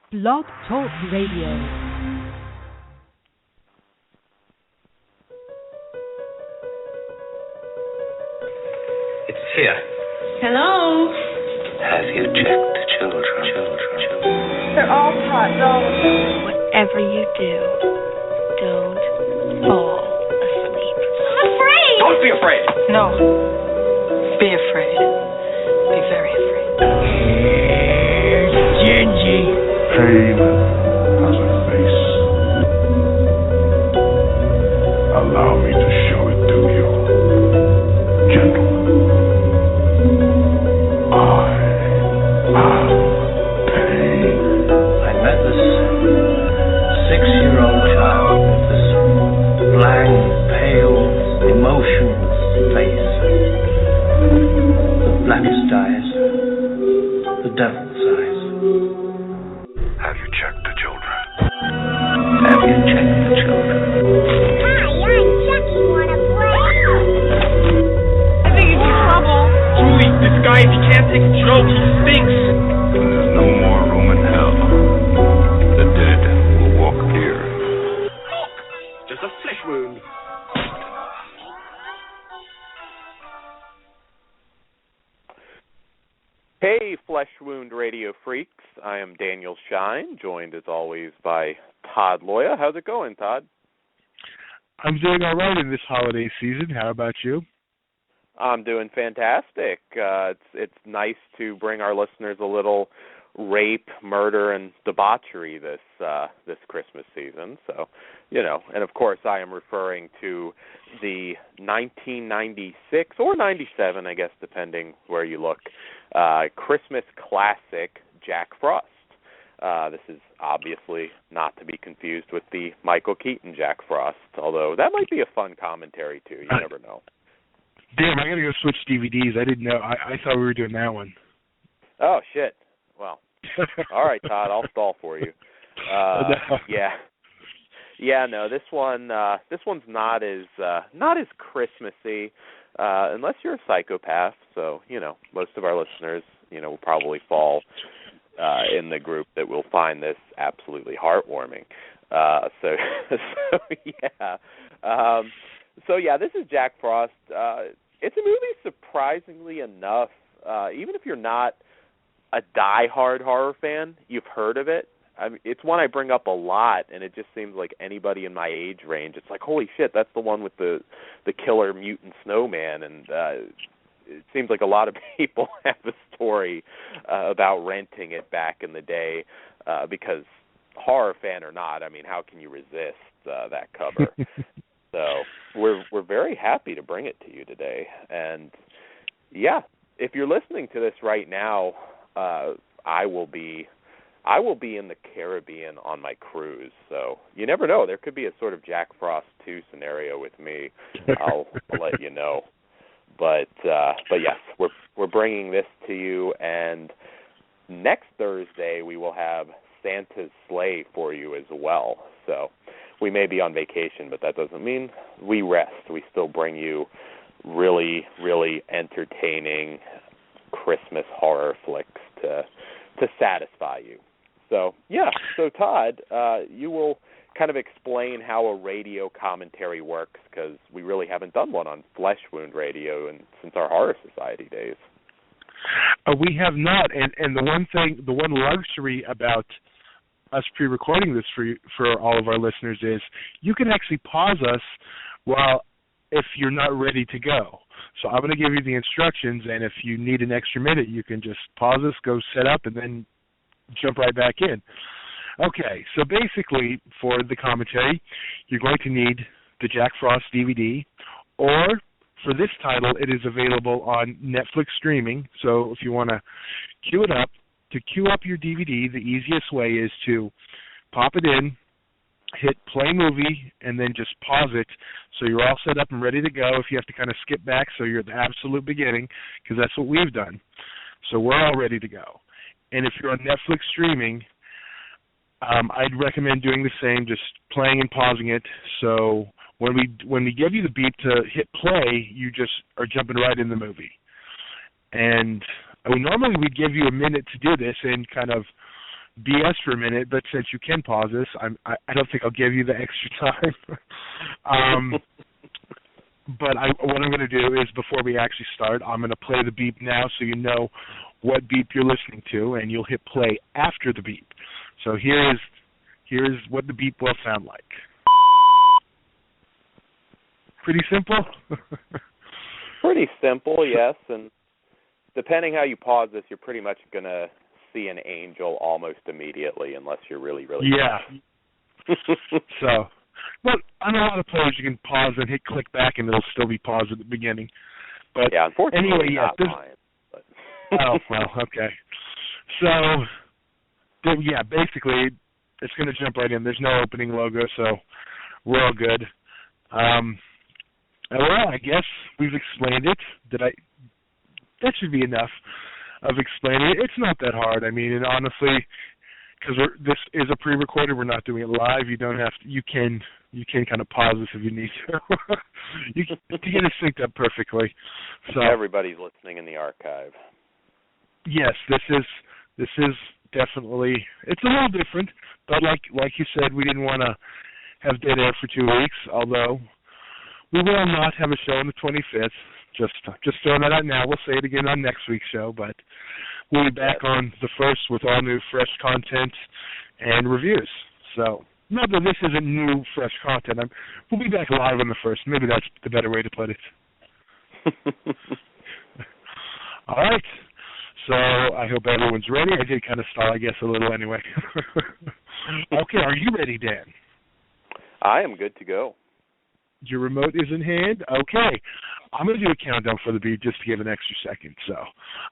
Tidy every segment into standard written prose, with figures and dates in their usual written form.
Blog Talk Radio. It's here. Hello? Have you checked the children? They're all hot dogs. Whatever you do, don't fall asleep. I'm afraid! Don't be afraid! No. Be afraid. Be very afraid. Gingy. Pain has a face. Allow me to show it to you. Gentlemen, I am pain. I met this 6-year-old child with this blank, pale, emotionless face. The blackest eyes. The devil's eyes. Have you checked the children? Have you checked the children? Hi, I'm Chucky. Wanna play? I think he's in trouble. Julie, this guy, if he can't take a joke, he stinks. There's no more room in hell. The dead will walk here. Look, just a flesh wound. Hey, Flesh Wound Radio freaks. I am Daniel Shine, joined as always by Todd Loya. How's it going, Todd? I'm doing all right in this holiday season. How about you? I'm doing fantastic. It's nice to bring our listeners a little rape, murder, and debauchery this Christmas season. So, and of course I am referring to the 1996 or 97, I guess, depending where you look, Christmas classic Jack Frost. This is obviously not to be confused with the Michael Keaton Jack Frost, although that might be a fun commentary too. You never know. Damn, I gotta go switch DVDs. I didn't know. I thought we were doing that one. Oh shit. Well, all right, Todd. I'll stall for you. No. This one's not as Christmassy, unless you're a psychopath. So most of our listeners, will probably fall in the group that will find this absolutely heartwarming. This is Jack Frost. It's a movie, surprisingly enough, even if you're not a die-hard horror fan, you've heard of it. I mean, it's one I bring up a lot, and it just seems like anybody in my age range, it's like, holy shit, that's the one with the killer mutant snowman, and it seems like a lot of people have a story about renting it back in the day, because horror fan or not, I mean, how can you resist that cover? So we're very happy to bring it to you today, and yeah, if you're listening to this right now, I will be in the Caribbean on my cruise, so you never know. There could be a sort of Jack Frost 2 scenario with me. I'll let you know. But yes, we're bringing this to you, and next Thursday we will have Santa's Sleigh for you as well. So we may be on vacation, but that doesn't mean we rest. We still bring you really, really entertaining Christmas horror flicks to satisfy you. So, so Todd, you will kind of explain how a radio commentary works, because we really haven't done one on Flesh Wound Radio since our Horror Society days. We have not, and the one luxury about us pre-recording this for all of our listeners is you can actually pause us if you're not ready to go. So I'm going to give you the instructions, and if you need an extra minute, you can just pause us, go set up, and then jump right back in. Okay, so basically for the commentary, you're going to need the Jack Frost DVD, or for this title, it is available on Netflix streaming. So if you want to queue it up, to queue up your DVD, the easiest way is to pop it in, hit play movie, and then just pause it so you're all set up and ready to go. If you have to kind of skip back so you're at the absolute beginning, because that's what we've done. So we're all ready to go. And if you're on Netflix streaming, I'd recommend doing the same, just playing and pausing it. So when we give you the beep to hit play, you just are jumping right in the movie. And normally we'd give you a minute to do this and kind of BS for a minute, but since you can pause this, I don't think I'll give you the extra time. But what I'm going to do is, before we actually start, I'm going to play the beep now so you know what beep you're listening to, and you'll hit play after the beep. So here's what the beep will sound like. Pretty simple? Pretty simple, yes, and depending how you pause this, you're pretty much going to see an angel almost immediately, unless you're really, really So, but on a lot of players, you can pause and hit click back, and it'll still be paused at the beginning. But yeah, unfortunately, anyway, not mine. But. Oh, well, okay. So, yeah, basically, it's going to jump right in. There's no opening logo, so we're all good. Well, I guess we've explained it. That should be enough of explaining it. It's not that hard. I mean, and honestly, because this is a pre-recorded, we're not doing it live. You don't have to. You can kind of pause this if you need to. you get it synced up perfectly. So everybody's listening in the archive. Yes, this is definitely, it's a little different, but like you said, we didn't want to have dead air for 2 weeks. Although we will not have a show on the 25th. Just throwing that out now. We'll say it again on next week's show, but we'll be back on the 1st with all new fresh content and reviews. So, not that this isn't new, fresh content. We'll be back live on the 1st. Maybe that's the better way to put it. All right. So, I hope everyone's ready. I did kind of stall, I guess, a little anyway. Okay, are you ready, Dan? I am good to go. Your remote is in hand? Okay. I'm going to do a countdown for the beep just to give an extra second. So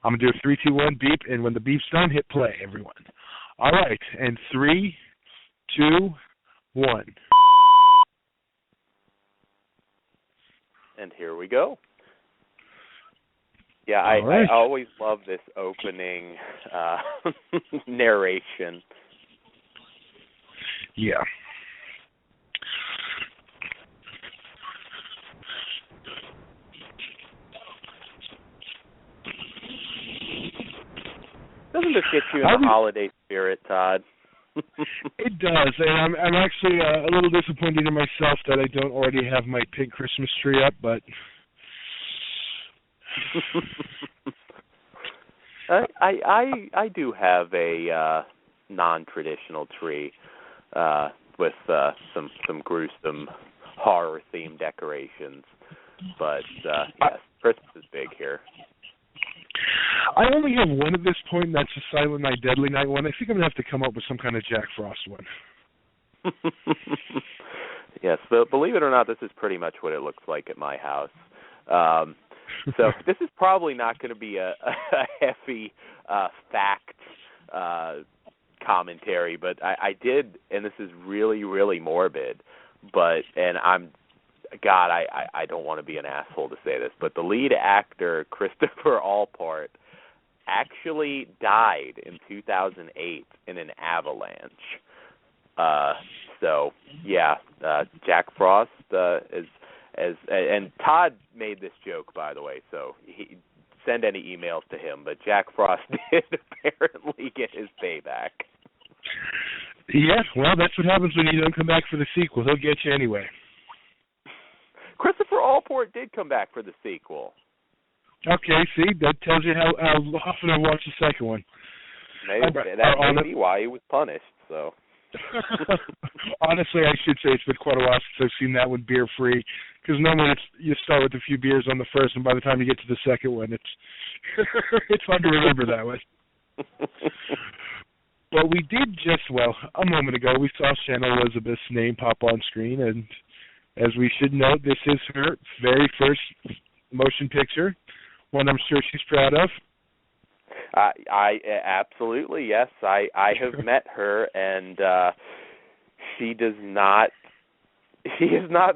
I'm going to do a 3, 2, 1 beep, and when the beep's done, hit play, everyone. All right, and 3, 2, 1. And here we go. Yeah, right. I always love this opening narration. Yeah. Doesn't this get you in the holiday spirit, Todd? It does, and I'm actually a little disappointed in myself that I don't already have my pink Christmas tree up, but... I do have a non-traditional tree with some gruesome horror-themed decorations, but yes, Christmas is big here. I only have one at this point, and that's a Silent Night, Deadly Night one. I think I'm going to have to come up with some kind of Jack Frost one. Yes, but believe it or not, this is pretty much what it looks like at my house. So this is probably not going to be a heavy fact commentary, but I did, and this is really, really morbid, and I don't want to be an asshole to say this, but the lead actor, Christopher Allport, actually died in 2008 in an avalanche. So, yeah, Jack Frost and Todd made this joke, by the way, so send any emails to him, but Jack Frost did apparently get his payback. Yeah, well, that's what happens when you don't come back for the sequel. He'll get you anyway. Christopher Allport did come back for the sequel. Okay, see, that tells you how often I watched the second one. Maybe that may be why he was punished. So, honestly, I should say it's been quite a while since I've seen that one beer-free. Because normally you start with a few beers on the first, and by the time you get to the second one, it's it's hard to remember that way. Well, we did a moment ago, we saw Shannon Elizabeth's name pop on screen, and as we should note, this is her very first motion picture, one I'm sure she's proud of. I absolutely, yes. I have met her, and she is not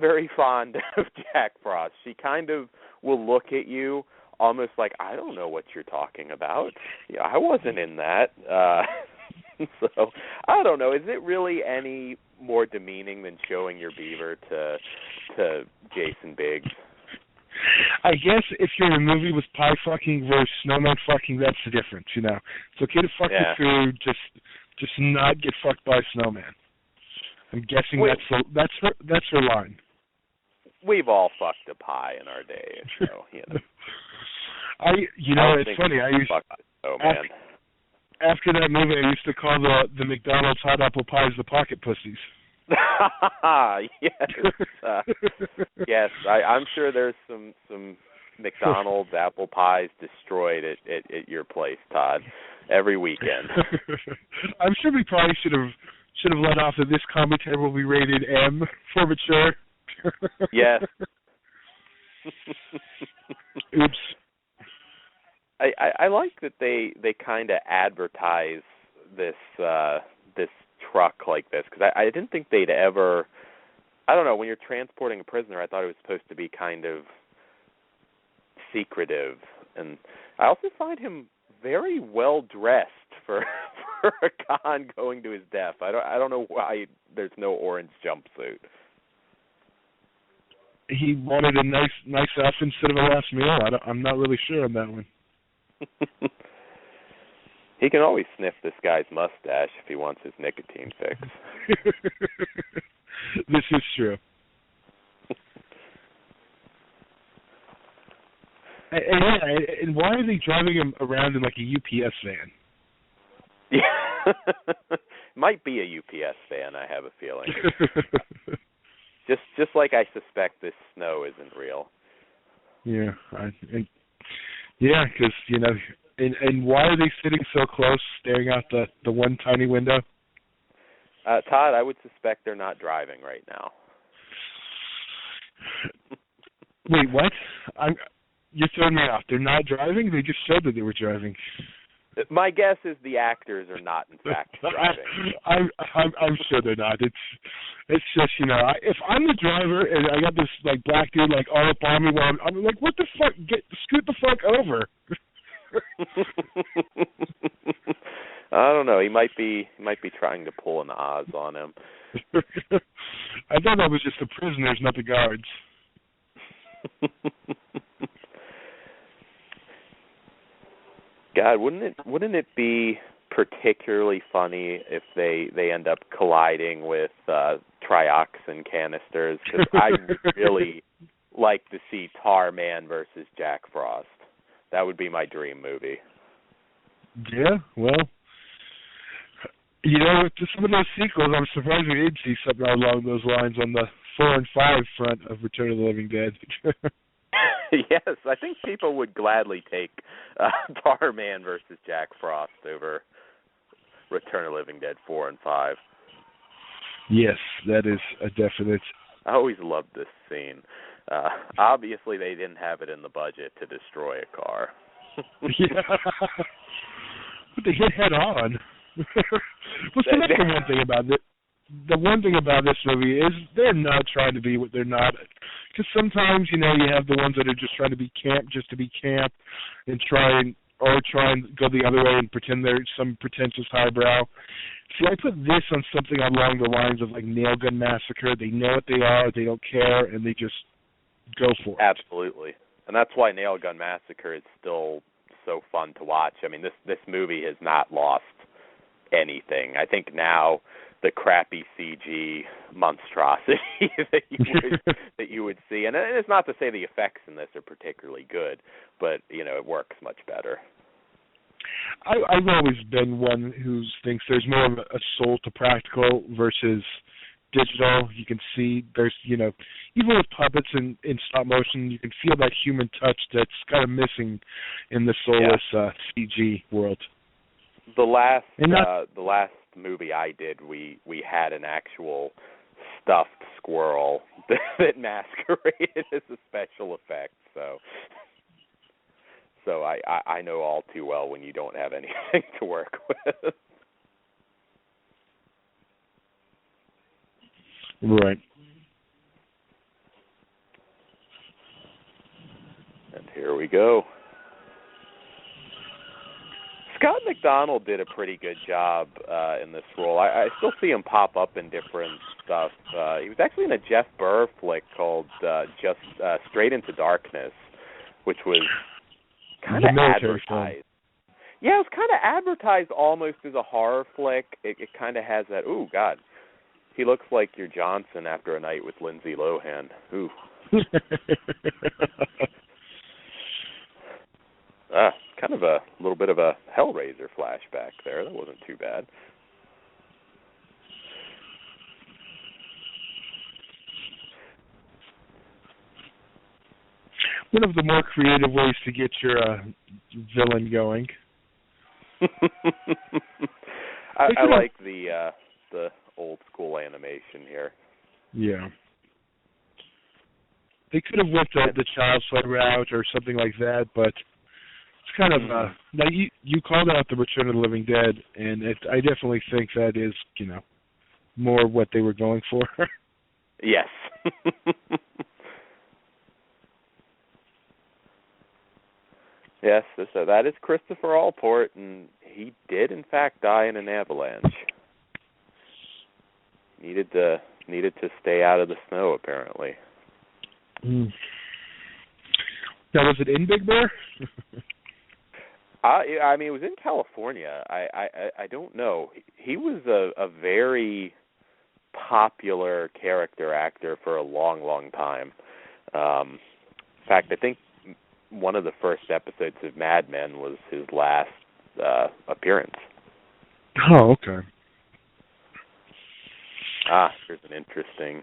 very fond of Jack Frost. She kind of will look at you almost like, I don't know what you're talking about. Yeah, I wasn't in that. So, I don't know. Is it really any more demeaning than showing your beaver to Jason Biggs? I guess if you're in a movie with pie fucking versus snowman fucking, that's the difference, you know. It's okay to fuck your food, just Just not get fucked by a snowman. I'm guessing that's her line. We've all fucked a pie in our day, so it's funny. I used after that movie, I used to call the McDonald's hot apple pies the pocket pussies. Yes. I'm sure there's some McDonald's apple pies destroyed at your place, Todd, every weekend. I'm sure we probably should have let off that this commentary will be rated M for mature. Yes. Oops. I like that they kind of advertise this truck like this, because I didn't think they'd ever. I don't know, when you're transporting a prisoner, I thought it was supposed to be kind of secretive, and I also find him very well dressed for a con going to his death. I don't know why there's no orange jumpsuit. He wanted a nice elf instead of a last meal. I'm not really sure on that one. He can always sniff this guy's mustache if he wants his nicotine fix. This is true. And why are they driving him around in like a UPS van? Yeah. Might be a UPS van, I have a feeling. Just like I suspect this snow isn't real. Yeah, because and why are they sitting so close, staring out the one tiny window? Todd, I would suspect they're not driving right now. Wait, what? You're throwing me off. They're not driving? They just showed that they were driving. My guess is the actors are not, in fact, driving. I'm sure they're not. It's just, if I'm the driver and I got this like black dude like all up on me, while I'm like, what the fuck? Scoot the fuck over. I don't know. He might be trying to pull an Oz on him. I thought that was just the prisoners, not the guards. God, wouldn't it be particularly funny if they end up colliding with trioxin canisters? Because I really like to see Tar Man versus Jack Frost. That would be my dream movie. Yeah, well, to some of those sequels, I'm surprised we didn't see something along those lines on the 4 and 5 front of Return of the Living Dead. Yes, I think people would gladly take Tar Man versus Jack Frost over Return of the Living Dead 4 and 5. Yes, that is a definite. I always loved this scene. Obviously, they didn't have it in the budget to destroy a car. Yeah. But they hit head on. Well, so that's the one thing about it. The one thing about this movie is they're not trying to be what they're not. Because sometimes, you have the ones that are just trying to be camp just to be camp and try and go the other way and pretend they're some pretentious highbrow. See, I put this on something along the lines of like Nail Gun Massacre. They know what they are, they don't care, and they just go for it. Absolutely. And that's why Nail Gun Massacre is still so fun to watch. I mean, this movie has not lost anything. I think now the crappy CG monstrosity that you would see, and it's not to say the effects in this are particularly good, but it works much better. I've always been one who thinks there's more of a soul to practical versus digital. You can see there's even with puppets in stop motion, you can feel that human touch that's kind of missing in the soulless CG world. The last movie I did, we had an actual stuffed squirrel that masqueraded as a special effect. So I know all too well when you don't have anything to work with. Right. And here we go. Scott McDonald did a pretty good job in this role. I still see him pop up in different stuff. He was actually in a Jeff Burr flick called Straight into Darkness, which was kind of advertised. Yeah, it was kind of advertised almost as a horror flick. It kind of has that, ooh, God, he looks like your Johnson after a night with Lindsay Lohan. Ooh. Kind of a little bit of a Hellraiser flashback there. That wasn't too bad. One of the more creative ways to get your villain going. I like the old school animation here. Yeah. They could have went the Child's Play route or something like that, but it's kind of now you called out the Return of the Living Dead, and I definitely think that is, you know, more what they were going for. Yes. Yes, so that is Christopher Allport, and he did in fact die in an avalanche. Needed to stay out of the snow, apparently. Now, was it in Big Bear? I mean, it was in California. I don't know. He was a very popular character actor for a long, long time. In fact, I think one of the first episodes of Mad Men was his last appearance. Oh, okay. Here's an interesting...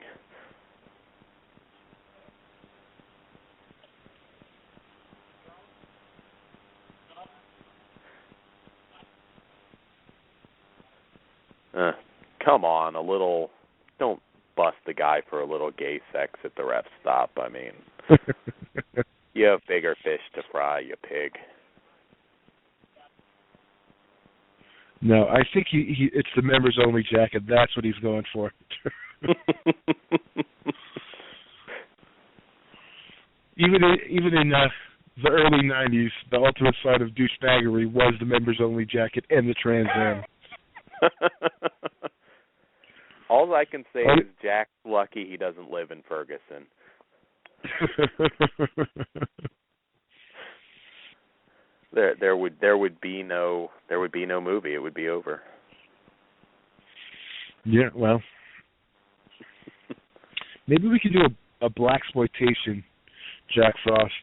come on, a little... Don't bust the guy for a little gay sex at the ref stop. I mean, you have bigger fish to fry, you pig. No, I think he it's the members only jacket. That's what he's going for. Even in the early '90s, the ultimate sign of douchebaggery was the members only jacket and the Trans Am. All I can say is Jack's lucky he doesn't live in Ferguson. There would be no movie. It would be over. Yeah, well, maybe we could do a blaxploitation Jack Frost.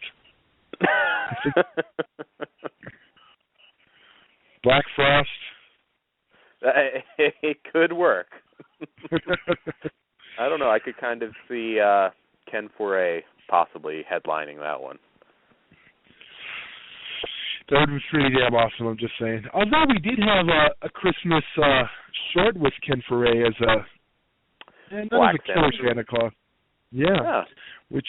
Black Frost. It could work. I don't know. I could kind of see Ken Foray possibly headlining that one. That would be pretty damn awesome, I'm just saying. Although we did have a Christmas short with Ken Foray as a killer Santa Claus. Yeah. Which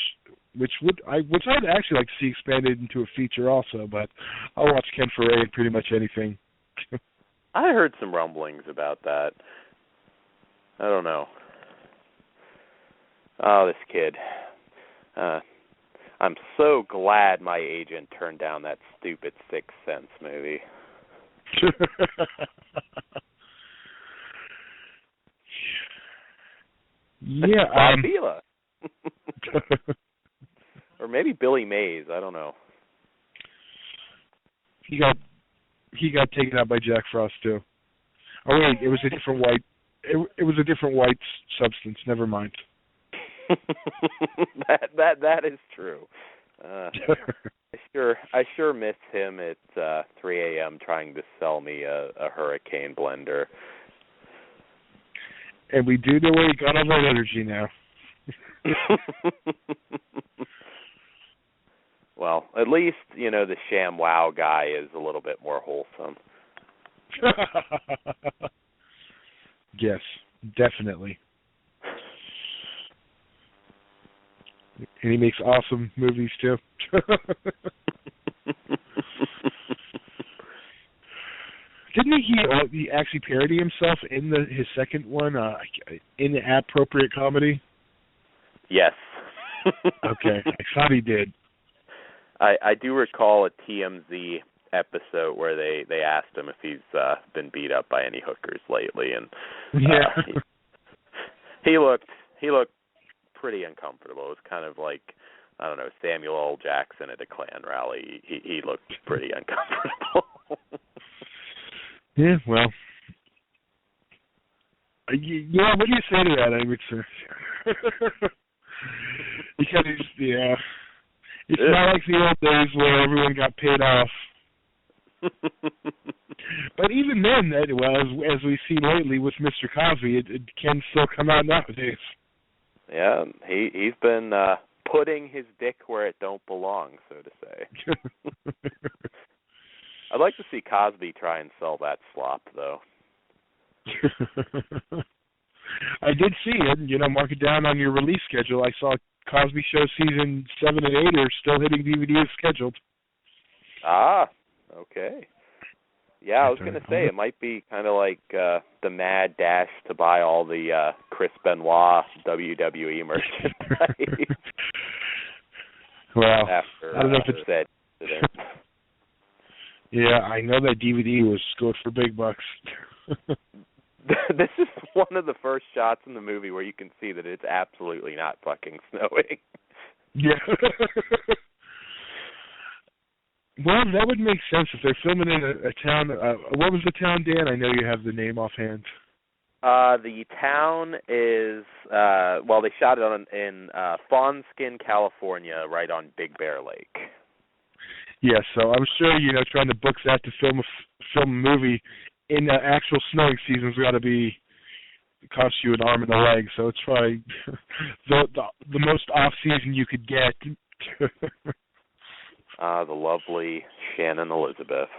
I'd actually like to see expanded into a feature also, but I'll watch Ken Foray in pretty much anything. I heard some rumblings about that. I don't know. Oh, this kid. I'm so glad my agent turned down that stupid Sixth Sense movie. Yeah, Bila. Or maybe Billy Mays. I don't know. He got taken out by Jack Frost too. Oh wait, it was a different white. It was a different white substance. Never mind. that is true. I sure miss him at 3 a.m. trying to sell me a hurricane blender. And we do know where he got all that energy now. Well, at least, the ShamWow guy is a little bit more wholesome. Yes, definitely. And he makes awesome movies, too. Didn't he actually parody himself in his second one, in Appropriate Comedy? Yes. Okay, I thought he did. I do recall a TMZ episode where they asked him if he's been beat up by any hookers lately, and he looked pretty uncomfortable. It was kind of like, I don't know, Samuel L. Jackson at a Klan rally. He looked pretty uncomfortable. Yeah, well. Yeah, what do you say to that? I mean, because it's not like the old days where everyone got paid off. But even then, as we've seen lately with Mr. Cosby, it can still come out nowadays. Yeah, he's been putting his dick where it don't belong, so to say. I'd like to see Cosby try and sell that slop, though. I did see it. Mark it down on your release schedule. I saw Cosby Show season 7 and 8 are still hitting DVD as scheduled. Ah, okay. Yeah, I was going to say, it might be kind of like the mad dash to buy all the Chris Benoit WWE merchandise. Well, after, I don't know if it's said. Yeah, I know that DVD was scored for big bucks. This is one of the first shots in the movie where you can see that it's absolutely not fucking snowing. Yeah. Well, that would make sense if they're filming in a town. What was the town, Dan? I know you have the name offhand. The town is, they shot it in Fawnskin, California, right on Big Bear Lake. Yeah, so I'm sure, trying to book that to film a movie in the actual snowing season's got to cost you an arm and a leg, so it's probably the most off-season you could get. The lovely Shannon Elizabeth.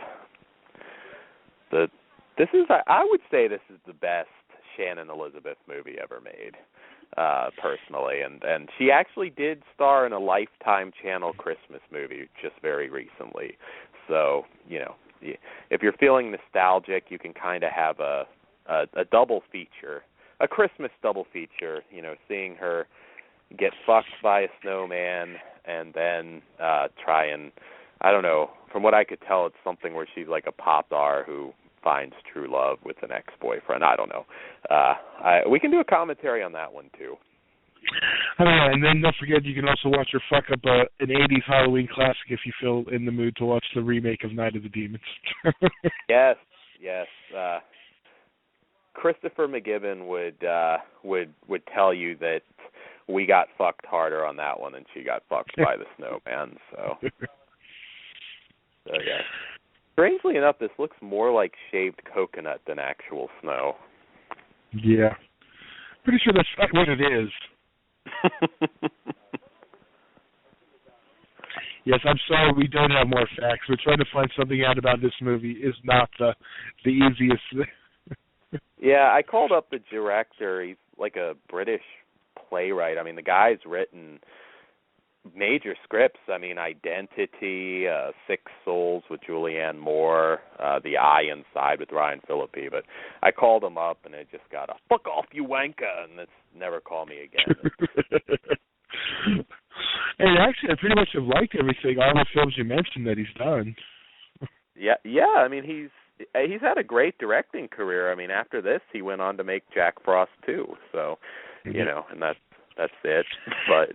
I would say this is the best Shannon Elizabeth movie ever made, personally, and she actually did star in a Lifetime Channel Christmas movie just very recently. So, if you're feeling nostalgic, you can kind of have a double feature, a Christmas double feature, seeing her get fucked by a snowman and then try and, I don't know, from what I could tell, it's something where she's like a pop star who finds true love with an ex-boyfriend. I don't know. We can do a commentary on that one, too. And then don't forget, you can also watch her fuck up an 80s Halloween classic if you feel in the mood to watch the remake of Night of the Demons. Yes. Christopher McGibbon would tell you that we got fucked harder on that one than she got fucked by the snowman. So yeah. Strangely enough, this looks more like shaved coconut than actual snow. Yeah. Pretty sure that's not what it is. Yes, I'm sorry we don't have more facts. We're trying to find something out about this movie. Is not the easiest thing. Yeah, I called up the director. He's like a British playwright. I mean, the guy's written major scripts. I mean, Identity, Six Souls with Julianne Moore, The Eye Inside with Ryan Phillippe. But I called him up, and it just got a fuck off, you wanker, and it's never call me again. And actually, I pretty much have liked everything, all the films you mentioned that he's done. Yeah. I mean, he's had a great directing career. I mean, after this, he went on to make Jack Frost 2. So, and that's it. But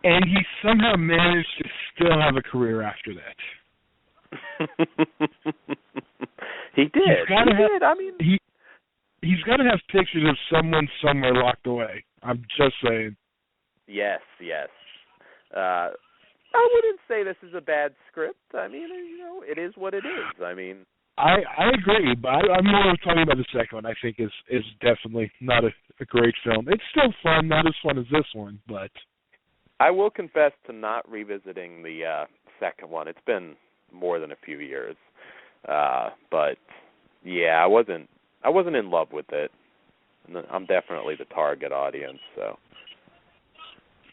and he somehow managed to still have a career after that. He did. I mean, he's got to have pictures of someone somewhere locked away. I'm just saying. Yes. I wouldn't say this is a bad script. I mean, it is what it is. I mean, I agree, but I'm more talking about the second one. I think is definitely not a great film. It's still fun, not as fun as this one, but I will confess to not revisiting the second one. It's been more than a few years, but yeah, I wasn't in love with it. I'm definitely the target audience, so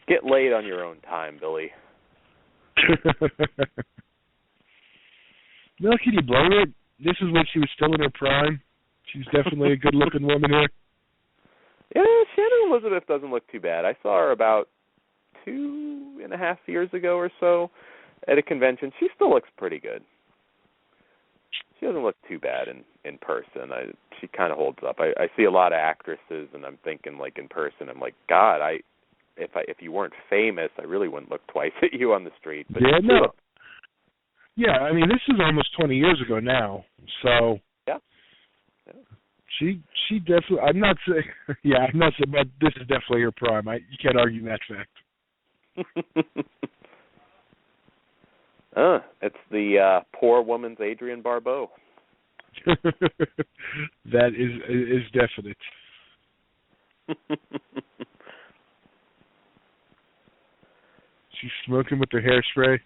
get laid on your own time, Billy. No, can you blame her? This is when she was still in her prime. She's definitely a good-looking woman here. Yeah, Shannon Elizabeth doesn't look too bad. I saw her about 2.5 years ago or so at a convention. She still looks pretty good. She doesn't look too bad in person. She kind of holds up. I see a lot of actresses, and I'm thinking, like, in person, I'm like, God, if you weren't famous, I really wouldn't look twice at you on the street. But yeah, no. Yeah, I mean, this is almost 20 years ago now, so... Yeah. She definitely... I'm not saying... Yeah, I'm not saying, but this is definitely her prime. You can't argue that fact. It's the poor woman's Adrienne Barbeau. That is definite. She's smoking with her hairspray.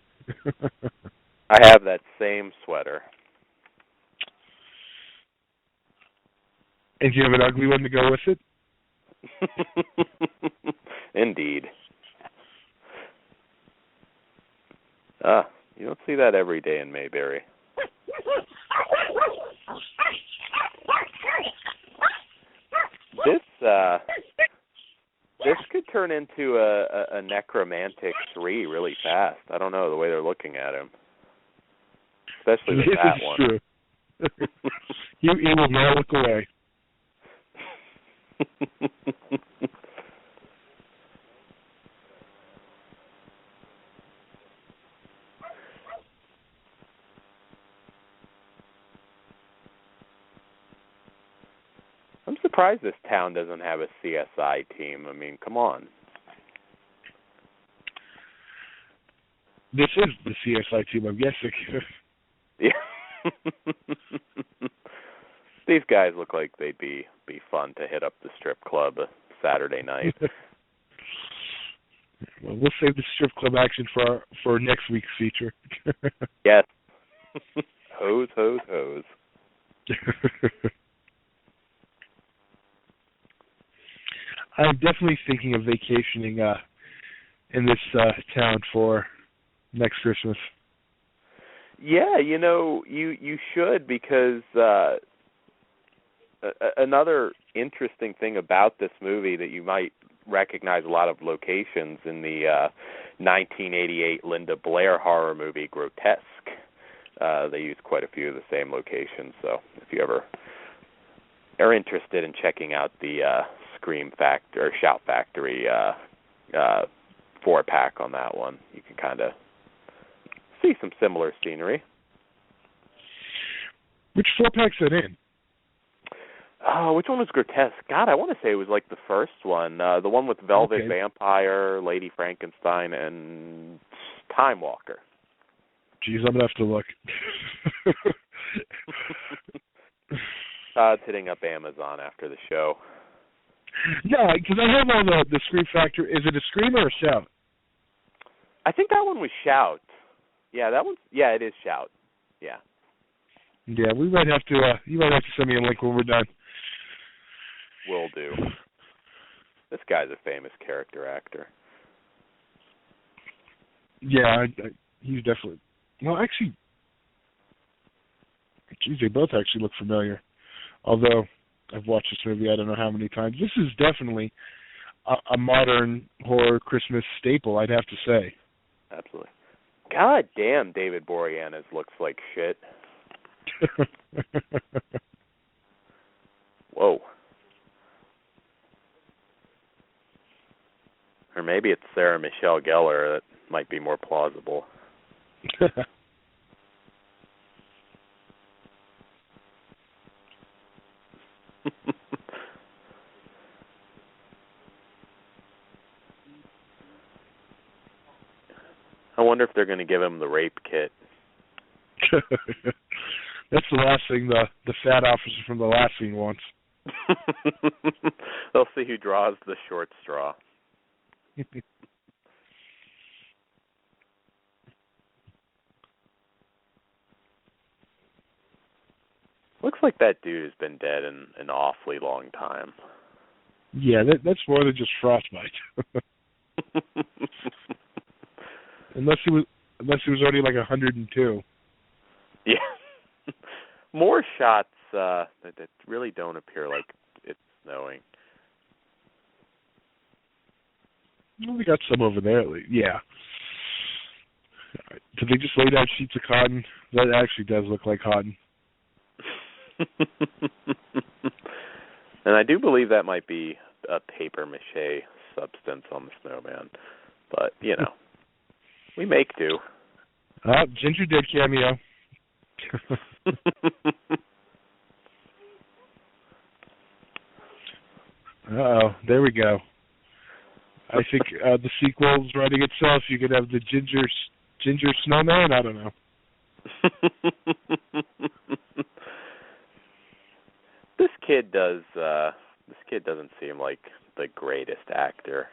I have that same sweater. And do you have an ugly one to go with it? Indeed. You don't see that every day in Mayberry. This could turn into a necromantic 3 really fast. I don't know, the way they're looking at him. Especially with that one. True. He will not look away. I'm surprised this town doesn't have a CSI team. I mean, come on. This is the CSI team, I'm guessing. Yeah. These guys look like they'd be fun to hit up the strip club Saturday night. Well, we'll save the strip club action for next week's feature. Yes. Hose, hose, hose. I'm definitely thinking of vacationing in this town for next Christmas. Yeah, you should, because another interesting thing about this movie that you might recognize a lot of locations in the 1988 Linda Blair horror movie Grotesque. They use quite a few of the same locations, so if you ever are interested in checking out the Scream Factory or Shout Factory 4-pack on that one, you can kind of see some similar scenery. Which 4-pack's that in? Oh, which one was Grotesque? God, I want to say it was like the first one. The one with Velvet Vampire, Lady Frankenstein, and Time Walker. Jeez, I'm going to have to look. It's hitting up Amazon after the show. No, because I have all the Scream Factor. Is it a Scream or a Shout? I think that one was Shout. Yeah, that one. Yeah, it is Shout. Yeah. Yeah, we might have to. You might have to send me a link when we're done. Will do. This guy's a famous character actor. Yeah, he's definitely. Well, actually, geez, they both actually look familiar. Although I've watched this movie I don't know how many times. This is definitely a modern horror Christmas staple, I'd have to say. Absolutely. God damn, David Boreanaz looks like shit. Whoa. Or maybe it's Sarah Michelle Gellar. That might be more plausible. I wonder if they're going to give him the rape kit. That's the last thing the fat officer from the last scene wants. They'll see who draws the short straw. Looks like that dude has been dead in an awfully long time. Yeah, that's more than just frostbite. Unless he was already like 102. Yeah. More shots that really don't appear like it's snowing. Well, we got some over there. Yeah. Did they just lay down sheets of cotton? That actually does look like cotton. And I do believe that might be a paper mache substance on the snowman. But, we make do. Ginger did cameo. Uh-oh, there we go. I think the sequel's writing itself. You could have the Ginger Snowman. I don't know. This kid doesn't seem like the greatest actor.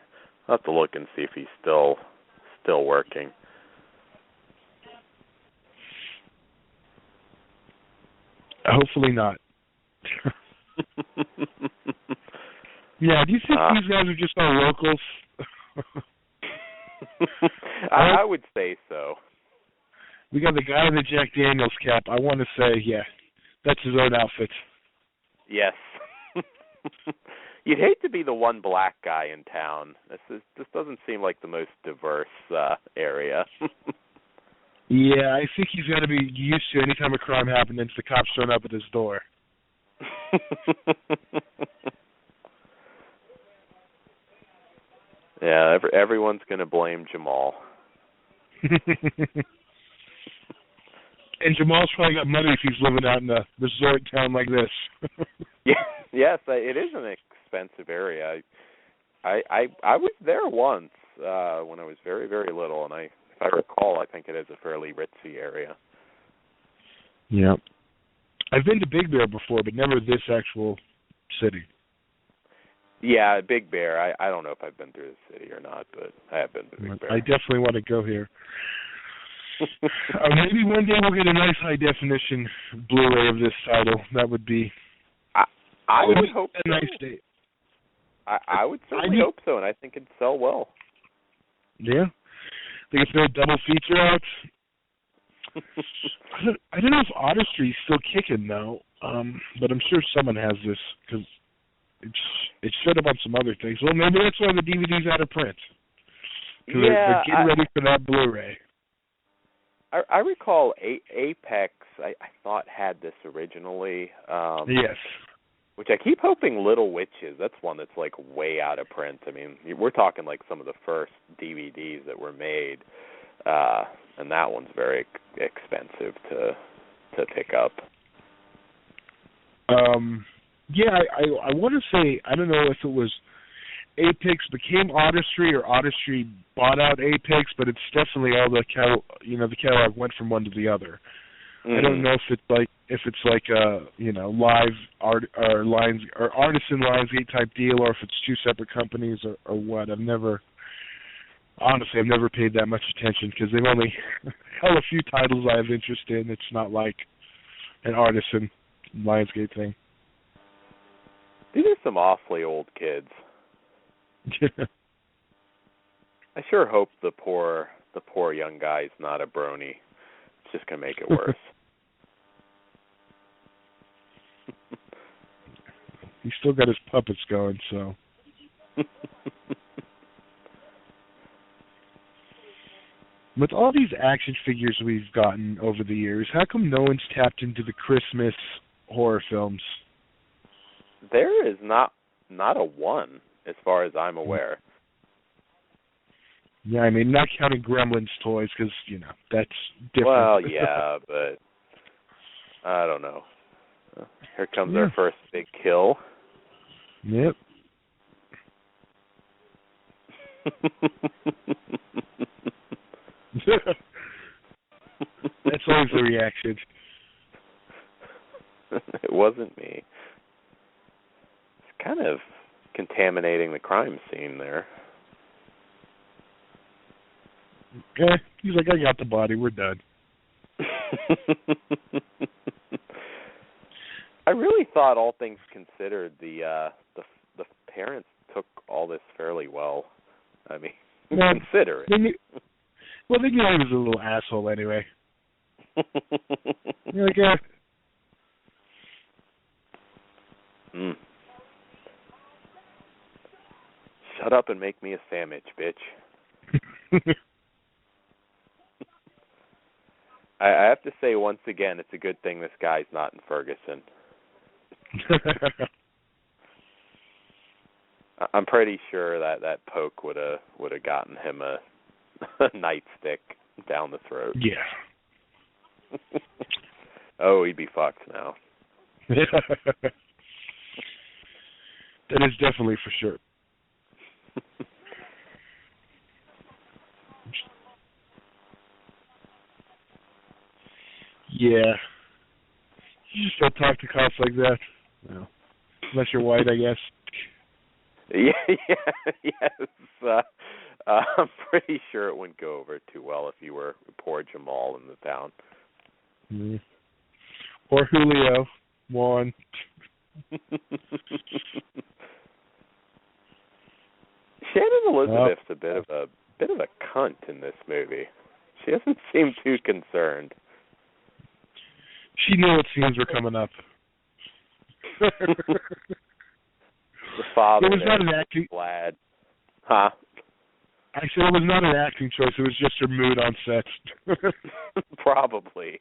I'll have to look and see if he's still working. Hopefully not. Yeah, do you think these guys are just our locals? I would say so. We got the guy in the Jack Daniels cap. I want to say, yeah, that's his own outfit. Yes. You'd hate to be the one black guy in town. This doesn't seem like the most diverse area. Yeah, I think he's got to be used to anytime a crime happens, the cops showing up at his door. Yeah, everyone's going to blame Jamal. And Jamal's probably got money if he's living out in a resort town like this. Yes, it is an expensive area. I was there once when I was very, very little, and if I recall, I think it is a fairly ritzy area. Yeah. I've been to Big Bear before, but never this actual city. Yeah, Big Bear. I don't know if I've been through the city or not, but I have been to Big Bear. I definitely want to go here. Maybe one day we'll get a nice high-definition Blu-ray of this title. That would be... I would hope a nice day. I would certainly hope so, and I think it'd sell well. Yeah? They could throw a double feature out. I don't know if Artistry's still kicking, though, but I'm sure someone has this, because it showed up on some other things. Well, maybe that's why the DVD's out of print. Because they're getting ready for that Blu-ray. I recall Apex, I thought, had this originally. Yes. Which I keep hoping Little Witches, that's one that's like way out of print. I mean, we're talking like some of the first DVDs that were made, and that one's very expensive to pick up. Yeah, I want to say, I don't know if it was Apex became Artistry or Artistry bought out Apex, but it's definitely all the catalog went from one to the other. I don't know if it's like a live art or lines or artisan Lionsgate type deal, or if it's two separate companies or what. I've never paid that much attention because they've only held a few titles I have interest in. It's not like an artisan Lionsgate thing. These are some awfully old kids. I sure hope the poor young guy's not a brony. It's just gonna make it worse. He's still got his puppets going, so. With all these action figures we've gotten over the years, how come no one's tapped into the Christmas horror films? There is not a one, as far as I'm aware. Yeah, I mean, not counting Gremlins toys, because, that's different. Well, yeah, but I don't know. Here comes our first big kill. Yep. That's always the reaction. It wasn't me. It's kind of contaminating the crime scene there. Yeah, he's like, I got the body, we're done. I really thought, all things considered, the parents took all this fairly well. I mean, consider it. They knew he was a little asshole anyway. You're like, yeah. Shut up and make me a sandwich, bitch. I have to say, once again, it's a good thing this guy's not in Ferguson. I'm pretty sure that poke would have gotten him a nightstick down the throat. Yeah. Oh, he'd be fucked now. That is definitely for sure. Yeah. You just don't talk to cops like that. No. Unless you're white, I guess. Yes. I'm pretty sure it wouldn't go over too well if you were poor Jamal in the town. Mm. Or Julio. Juan. Shannon Elizabeth's a bit of a cunt in this movie. She doesn't seem too concerned. She knew what scenes were coming up. The father it was not an acting. Glad. Huh? I said it was not an acting choice. It was just her mood on set. Probably.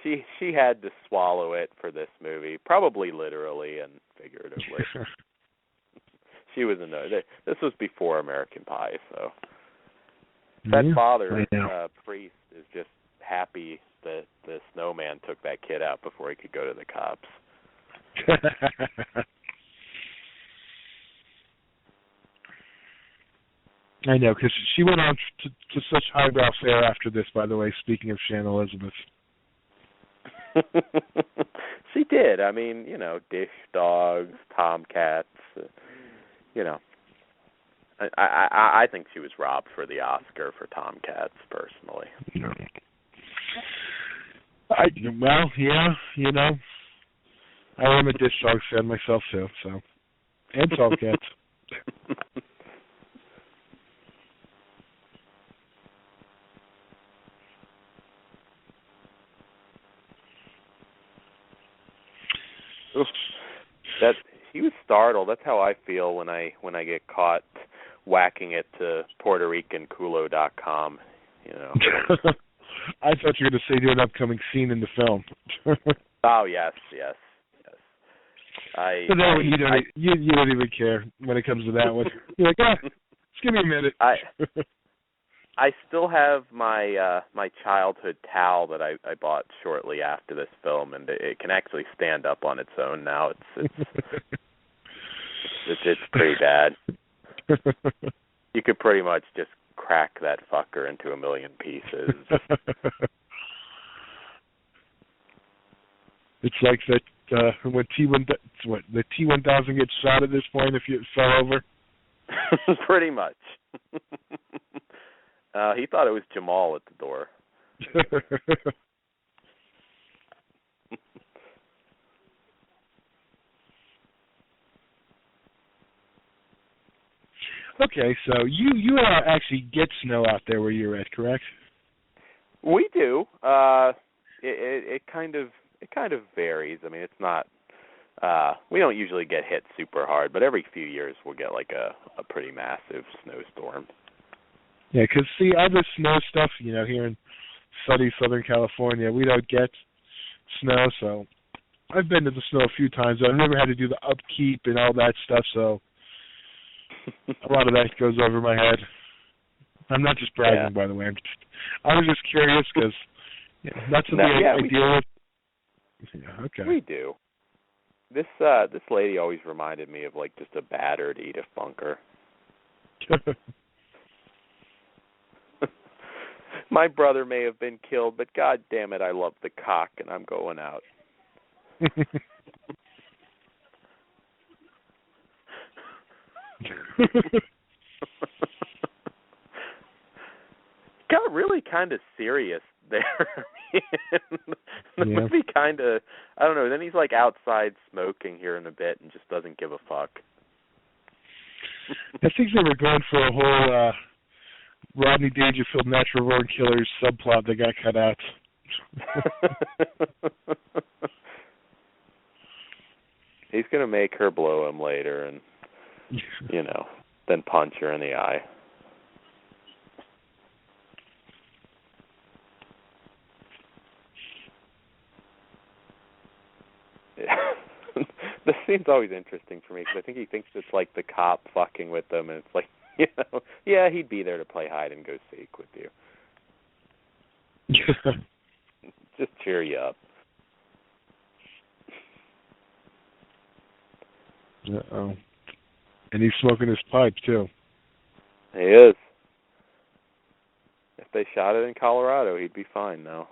She had to swallow it for this movie, probably literally and figuratively. She was annoyed. This was before American Pie, so that father, priest, is just happy that the snowman took that kid out before he could go to the cops. I know, because she went on to such highbrow fare after this, by the way, speaking of Shannon Elizabeth. She did. I mean, dish dogs, tomcats, I think she was robbed for the Oscar for Tomcats, personally. No. I am a dish dog fan myself too, so. And Tomcats. That he was startled. That's how I feel when I get caught whacking it to PuertoRicanCulo.com. I thought you were going to say to an upcoming scene in the film. Oh yes. You don't even care when it comes to that one. You're like, just give me a minute. I still have my my childhood towel that I bought shortly after this film, and it can actually stand up on its own now. It's pretty bad. You could pretty much just crack that fucker into a million pieces. It's like that when the T-1000 gets shot at this point if you fell over. Pretty much. He thought it was Jamal at the door. Okay, so you actually get snow out there where you're at, correct? We do. It kind of varies. I mean, it's not. We don't usually get hit super hard, but every few years we'll get like a pretty massive snowstorm. Yeah, because see, other snow stuff, here in sunny Southern California, we don't get snow, so I've been to the snow a few times. I've never had to do the upkeep and all that stuff, so a lot of that goes over my head. I'm not just bragging, by the way. I was just curious because that's something I deal with. Yeah, okay. We do. This lady always reminded me of like just a battered Edith Bunker. My brother may have been killed, but God damn it, I love the cock, and I'm going out. Got really kind of serious there. The movie kind of, I don't know, then he's like outside smoking here in a bit and just doesn't give a fuck. I think they were going for a whole Rodney Dangerfield Natural Born Killers subplot that got cut out. He's going to make her blow him later and, then punch her in the eye. This scene's always interesting for me because I think he thinks it's like the cop fucking with them, and it's like, he'd be there to play hide and go seek with you. Just cheer you up. Uh-oh. And he's smoking his pipe, too. He is. If they shot it in Colorado, he'd be fine now.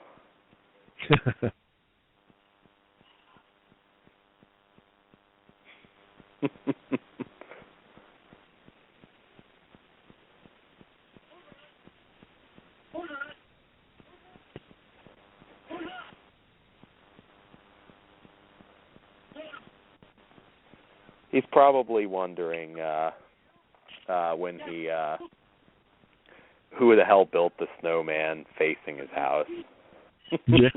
He's probably wondering when he who the hell built the snowman facing his house. Yeah.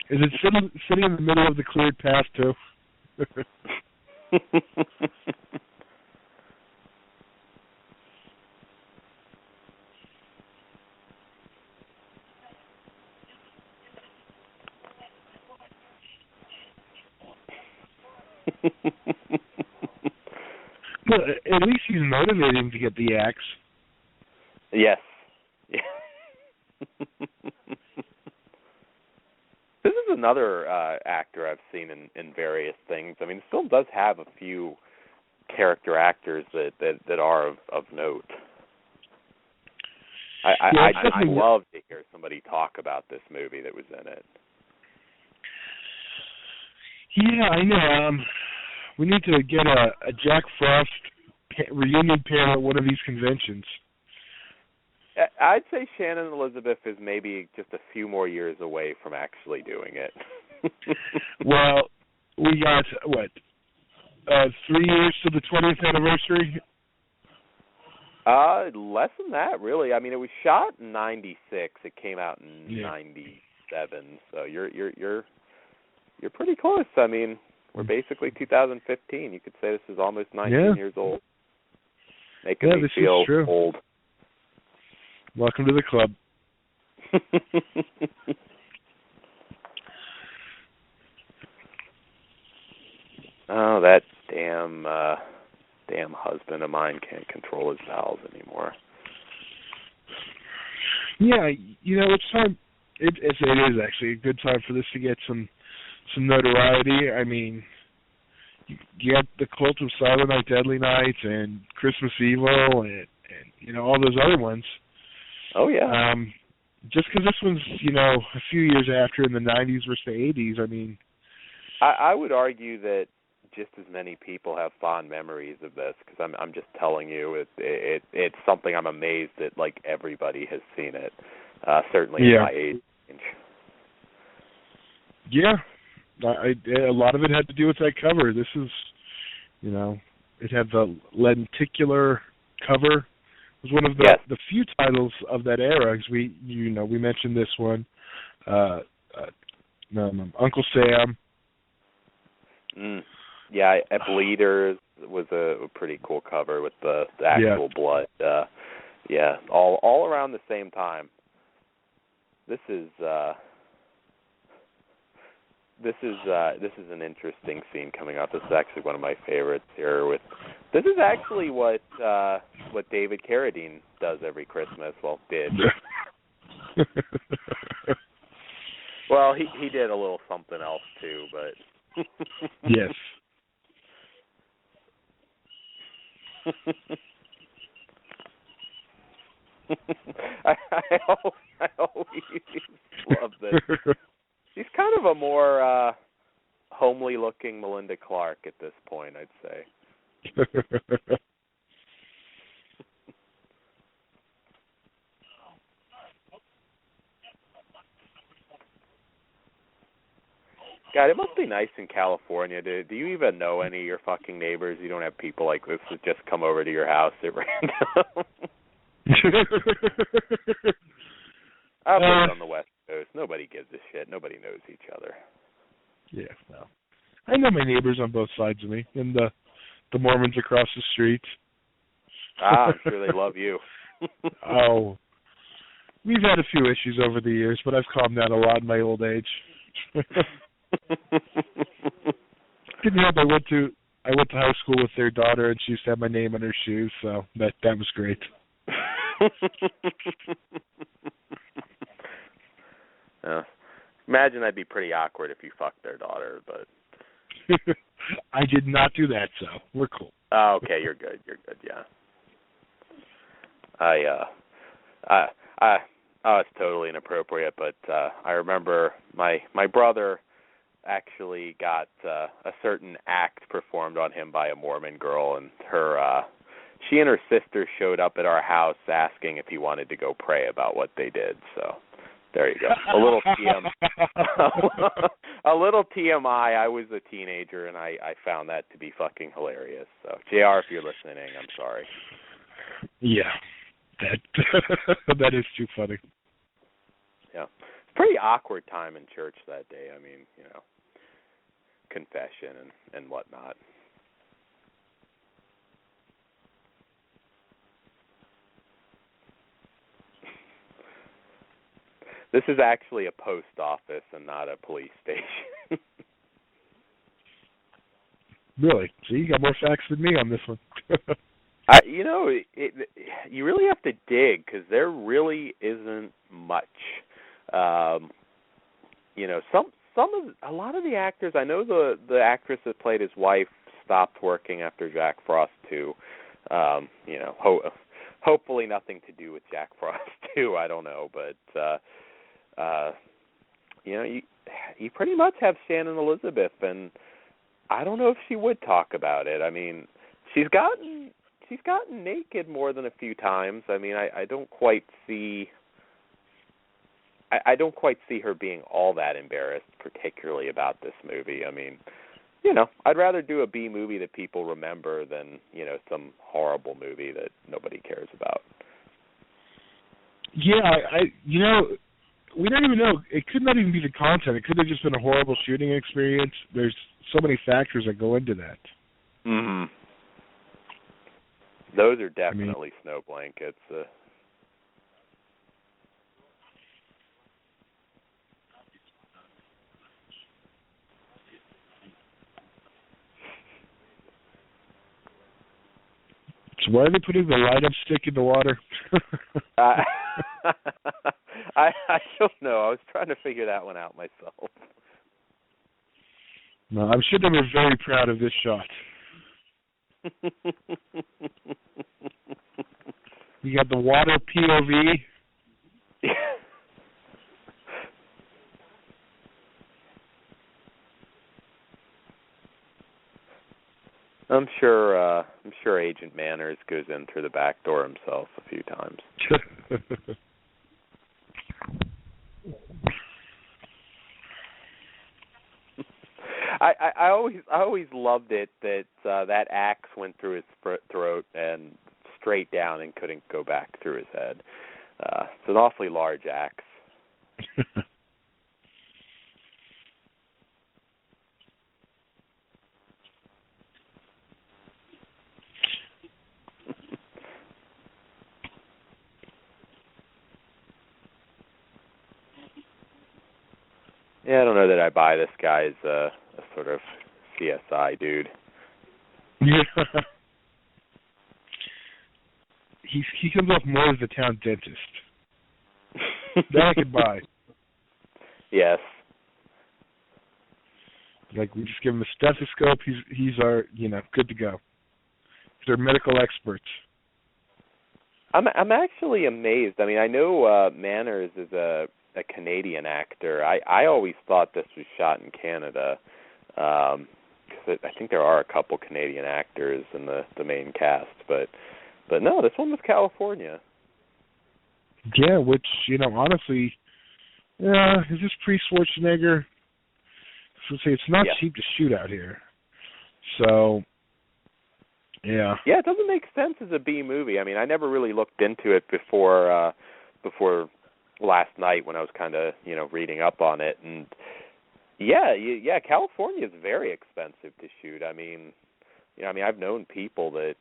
Is it sitting in the middle of the cleared path, too? Well, at least he's motivating to get the axe. Yes. Yeah. This is another actor I've seen in various things. I mean, the film does have a few character actors that are of note. I'd love to hear somebody talk about this movie that was in it. Yeah, I know. We need to get a Jack Frost reunion panel at one of these conventions. I'd say Shannon Elizabeth is maybe just a few more years away from actually doing it. Well, we got, 3 years to the 20th anniversary? Less than that, really. I mean, it was shot in '96. It came out in '97. So you're pretty close. I mean, we're basically 2015. You could say this is almost 19 years old. Making me feel old. Welcome to the club. Oh, that damn husband of mine can't control his bowels anymore. Yeah, it's time. It is actually a good time for this to get some notoriety. I mean, you got the Cult of Silent Night, Deadly Night, and Christmas Evil, and all those other ones. Oh yeah. Just because this one's a few years after in the '90s versus the '80s, I mean, I would argue that just as many people have fond memories of this, because I'm just telling you, it's something I'm amazed that like everybody has seen it. Certainly in my age range. Yeah. A lot of it had to do with that cover. This is, it had the lenticular cover. It was one of the few titles of that era, because we mentioned this one, Uncle Sam. Yeah, Bleeders was a pretty cool cover with the actual blood. All around the same time. This is an interesting scene coming up. This is actually one of my favorites here. This is actually what David Carradine does every Christmas. Well, did. Well, he did a little something else too, but yes. I always love this. She's kind of a more homely-looking Melinda Clark at this point, I'd say. God, it must be nice in California. Do you even know any of your fucking neighbors? You don't have people like this that just come over to your house at random. I've lived on the West Coast. Nobody gives a shit. Nobody knows each other. Yeah, well, I know my neighbors on both sides of me, and the Mormons across the street. I'm sure they love you. Oh, we've had a few issues over the years, but I've calmed down a lot in my old age. Couldn't help. I went to high school with their daughter, and she used to have my name on her shoes, so that was great. imagine that'd be pretty awkward if you fucked their daughter, but I did not do that, so we're cool. Oh, okay, you're good. Yeah. It's totally inappropriate, but I remember my brother actually got a certain act performed on him by a Mormon girl, and she and her sister showed up at our house asking if he wanted to go pray about what they did. So there you go. A little a little TMI. I was a teenager, and I found that to be fucking hilarious. So JR, if you're listening, I'm sorry. Yeah, that is too funny. Yeah, pretty awkward time in church that day. I mean, confession and whatnot. This is actually a post office and not a police station. Really? So you got more facts than me on this one. You really have to dig because there really isn't much. A lot of the actors. I know the actress that played his wife stopped working after Jack Frost 2. Hopefully nothing to do with Jack Frost 2. I don't know, but you pretty much have Shannon Elizabeth, and I don't know if she would talk about it. I mean, she's gotten naked more than a few times. I mean, I don't quite see her being all that embarrassed, particularly about this movie. I mean, I'd rather do a B movie that people remember than, some horrible movie that nobody cares about. Yeah, we don't even know. It could not even be the content. It could have just been a horrible shooting experience. There's so many factors that go into that. Mm-hmm. Those are definitely snow blankets. So why are they putting the light-up stick in the water? I don't know. I was trying to figure that one out myself. No, I'm sure they were very proud of this shot. You got the water POV. I'm sure Agent Manners goes in through the back door himself a few times. I always loved it that that axe went through his throat and straight down and couldn't go back through his head. It's an awfully large axe. Yeah, I don't know that I buy this guy as a sort of CSI dude. Yeah. He comes off more as the town dentist. That I could buy. Yes. Like, we just give him a stethoscope. He's our, good to go. They're medical experts. I'm actually amazed. I mean, I know Manners is a Canadian actor. I always thought this was shot in Canada, because I think there are a couple Canadian actors in the main cast, but no, this one was California. Yeah, which, honestly, is this pre-Schwarzenegger? So it's not cheap to shoot out here. So, yeah. Yeah, it doesn't make sense as a B movie. I mean, I never really looked into it before last night when I was kind of, reading up on it. And, California is very expensive to shoot. I mean, I've known people that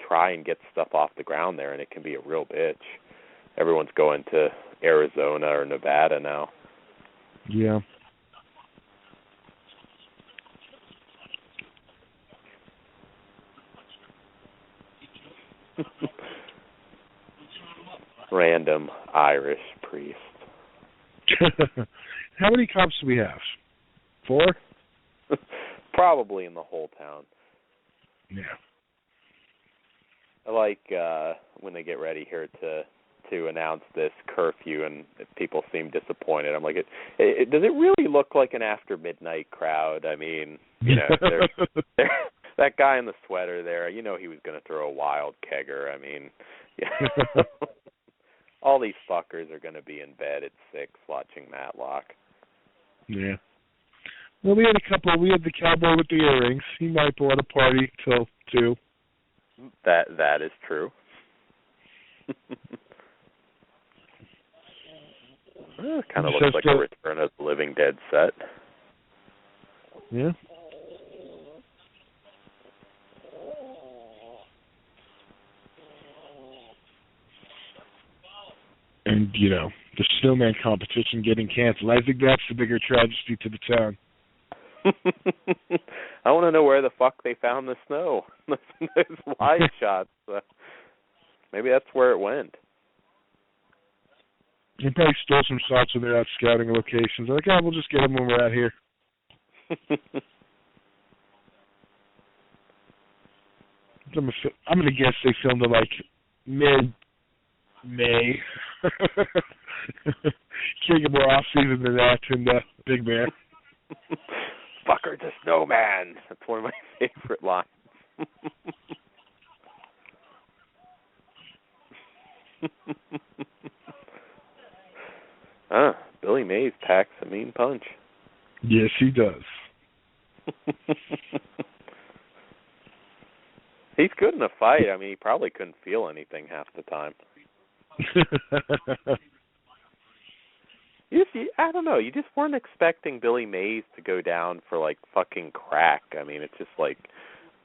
try and get stuff off the ground there, and it can be a real bitch. Everyone's going to Arizona or Nevada now. Yeah. Random Irish priest. How many cops do we have? 4? Probably in the whole town. Yeah. I like when they get ready here to announce this curfew and people seem disappointed. I'm like, does it really look like an after midnight crowd? I mean, that guy in the sweater there, he was going to throw a wild kegger. I mean, yeah. All these fuckers are going to be in bed at 6 watching Matlock. Yeah. Well, we had the cowboy with the earrings. He might want to party till 2. That is true. It kind of looks like a Return of the Living Dead set. Yeah. And, the snowman competition getting canceled. I think that's the bigger tragedy to the town. I want to know where the fuck they found the snow. Those wide shots. Maybe that's where it went. They probably stole some shots when they're out scouting locations. They're like, we'll just get them when we're out here. I'm going to guess they filmed it like mid-May. Can't get more off-season than that in Big Bear. Fucker to snowman. That's one of my favorite lines. Billy Mays packs a mean punch. Yes, he does. He's good in a fight. I mean, he probably couldn't feel anything half the time. I don't know. You just weren't expecting Billy Mays to go down for like fucking crack. I mean, it's just like,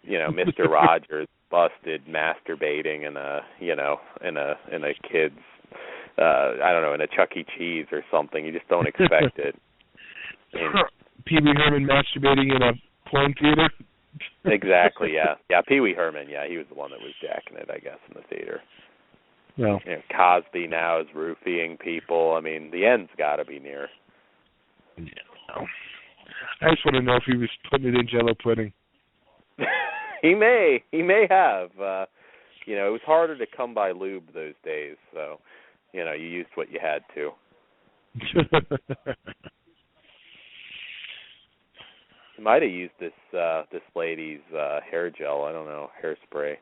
Mr. Rogers busted masturbating in a kid's, I don't know, in a Chuck E. Cheese or something. You just don't expect it. Pee Wee Herman masturbating in a porn theater. Exactly. Yeah. Pee Wee Herman. Yeah, he was the one that was jacking it, I guess, in the theater. No. Cosby now is roofying people. I mean, the end's got to be near. Yeah. No. I just want to know if he was putting it in Jell-O pudding. He may have. It was harder to come by lube those days, so you used what you had to. He might have used this lady's hair gel. I don't know, hairspray.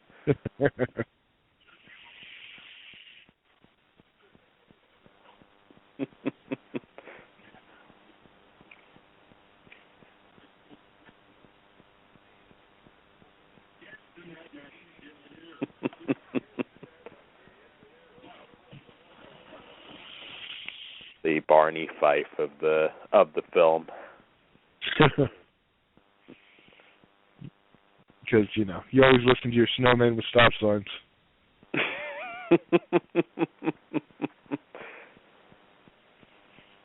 The Barney Fife of the film. Because you always listen to your snowman with stop signs.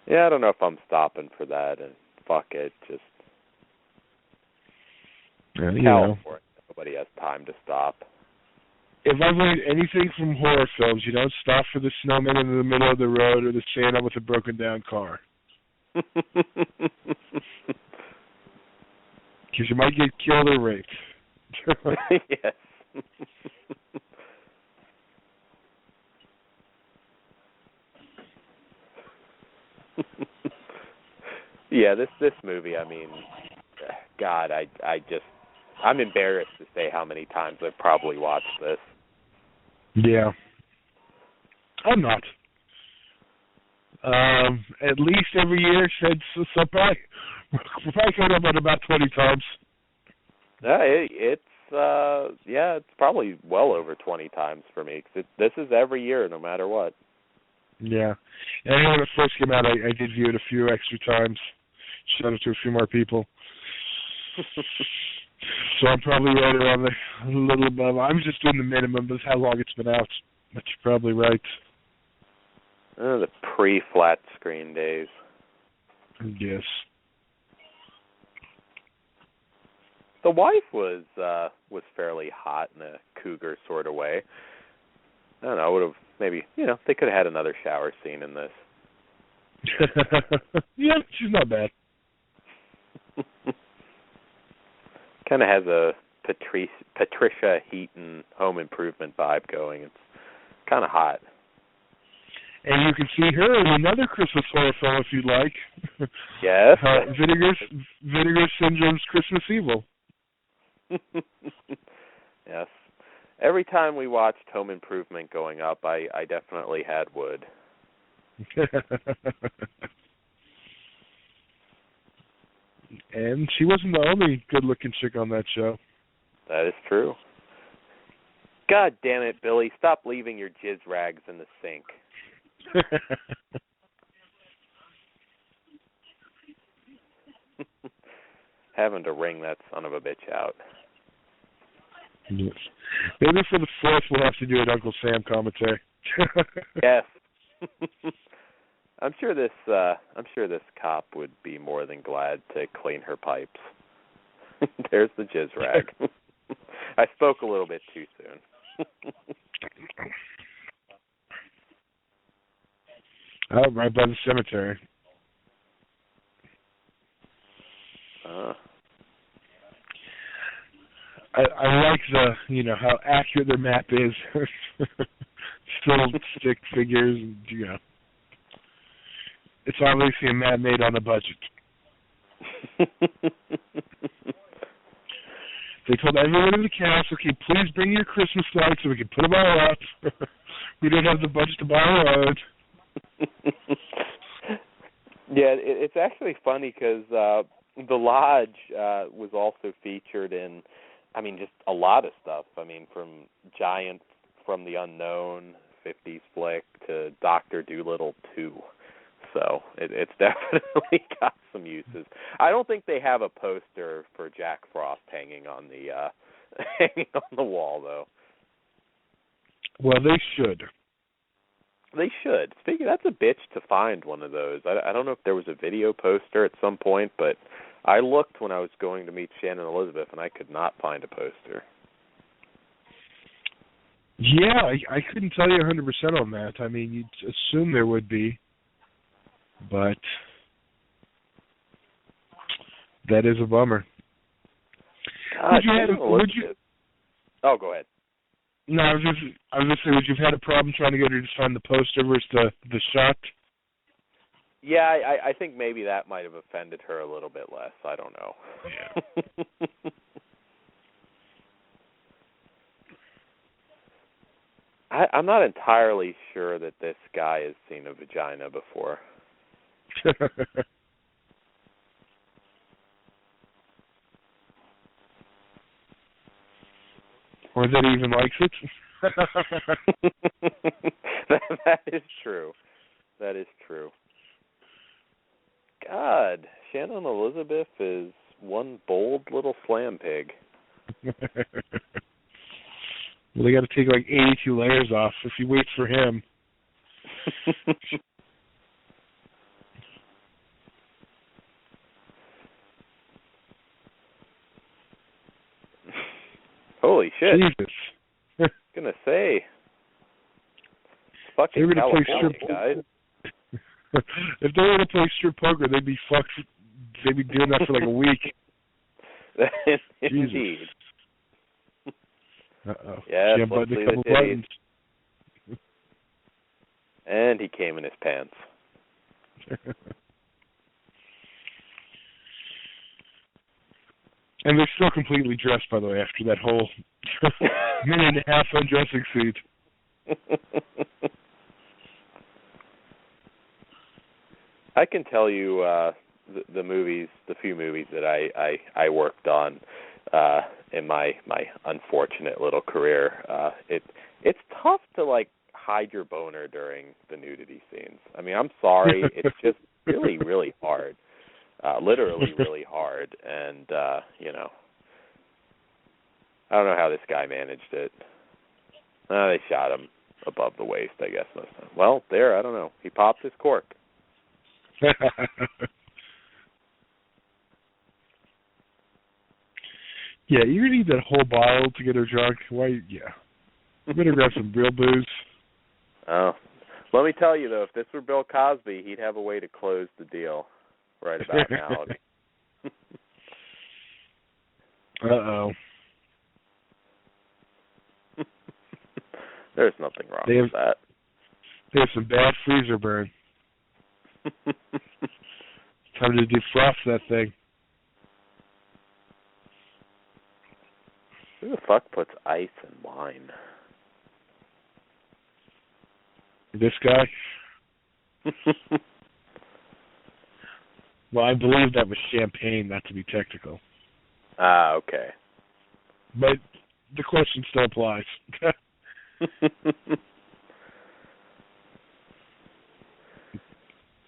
Yeah, I don't know if I'm stopping for that, and fuck it, just California. Nobody has time to stop. If I've learned anything from horror films, you don't stop for the snowman in the middle of the road or the Santa with a broken down car. Because you might get killed or raped. Yes. Yeah, this movie, I mean, God, I'm embarrassed to say how many times I've probably watched this. Yeah. I'm not. At least every year since we're probably coming up on about 20 times. Yeah, it's probably well over 20 times for me. 'Cause this is every year, no matter what. Yeah. And I know when it first came out, I did view it a few extra times. Showed it to a few more people. So I'm probably right around a little above. I'm just doing the minimum, but how long it's been out. But you're probably right. The pre-flat screen days. Yes. The wife was fairly hot in a cougar sort of way. I don't know. Would have maybe they could have had another shower scene in this. Yeah, she's not bad. Kind of has a Patricia Heaton Home Improvement vibe going. It's kind of hot. And you can see her in another Christmas horror film if you'd like. Yes. Vinegar Syndrome's Christmas Evil. Yes. Every time we watched Home Improvement going up, I definitely had wood. And she wasn't the only good-looking chick on that show. That is true. God damn it, Billy. Stop leaving your jizz rags in the sink. Having to wring that son of a bitch out. Yes. Maybe for the 4th we'll have to do an Uncle Sam commentary. Yes. I'm sure this cop would be more than glad to clean her pipes. There's the jizz rag. I spoke a little bit too soon. Oh, right by the cemetery. I like how accurate their map is. Still stick figures, and, it's obviously a map made on a budget. They told everyone in the cast, okay, please bring your Christmas lights so we can put them all up. We don't have the budget to buy our own. Yeah, it's actually funny because the Lodge was also featured in, just a lot of stuff. From Giant from the Unknown, 50s flick, to Dr. Dolittle 2. So it's definitely got some uses. I don't think they have a poster for Jack Frost hanging on the wall, though. Well, they should. They should. Speaking, that's a bitch to find one of those. I don't know if there was a video poster at some point, but I looked when I was going to meet Shannon Elizabeth, and I could not find a poster. Yeah, I couldn't tell you 100% on that. You'd assume there would be, but that is a bummer. God, Oh, go ahead. No, I was just saying, would you have had a problem trying to get her to find the poster versus the shot? Yeah, I think maybe that might have offended her a little bit less. I don't know. Yeah. I'm not entirely sure that this guy has seen a vagina before. Or that he even likes it. That is true. That is true. God, Shannon Elizabeth is one bold little slam pig. Well, they got to take like 82 layers off if you wait for him. Holy shit. Jesus. I was going to say. Fucking California, guys. If they were to play strip poker, they'd be fucked. They'd be doing that for like a week. Indeed. Uh-oh. Yes, she let's see a couple the buttons. And he came in his pants. And they're still completely dressed, by the way, after that whole minute and a half undressing suit. I can tell you the few movies that I worked on in my unfortunate little career. It's tough to hide your boner during the nudity scenes. I'm sorry, it's just really, really hard. Literally really hard, and I don't know how this guy managed it. They shot him above the waist, I guess. Well, I don't know. He popped his cork. Yeah, you need that whole bottle to get her drunk. Why? Yeah, you better grab some real booze. Oh, Let me tell you, though, if this were Bill Cosby, he'd have a way to close the deal right about now. Uh-oh. There's nothing wrong with that. They have some bad freezer burn. Time to defrost that thing. Who the fuck puts ice in wine? This guy? Well, I believe that was champagne, not to be technical. Ah, okay. But the question still applies.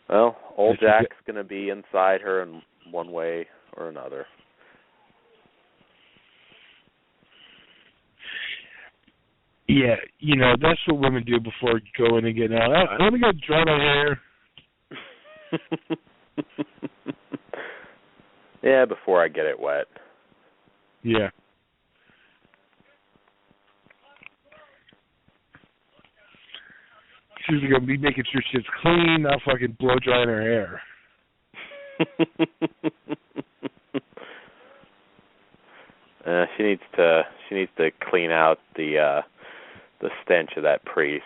Well, old Jack's going to be inside her in one way or another. Yeah, that's what women do before going and getting out. Let me go dry my hair. Yeah, before I get it wet. Yeah. She's going to be making sure shit's clean, not fucking blow drying her hair. She needs to clean out the stench of that priest.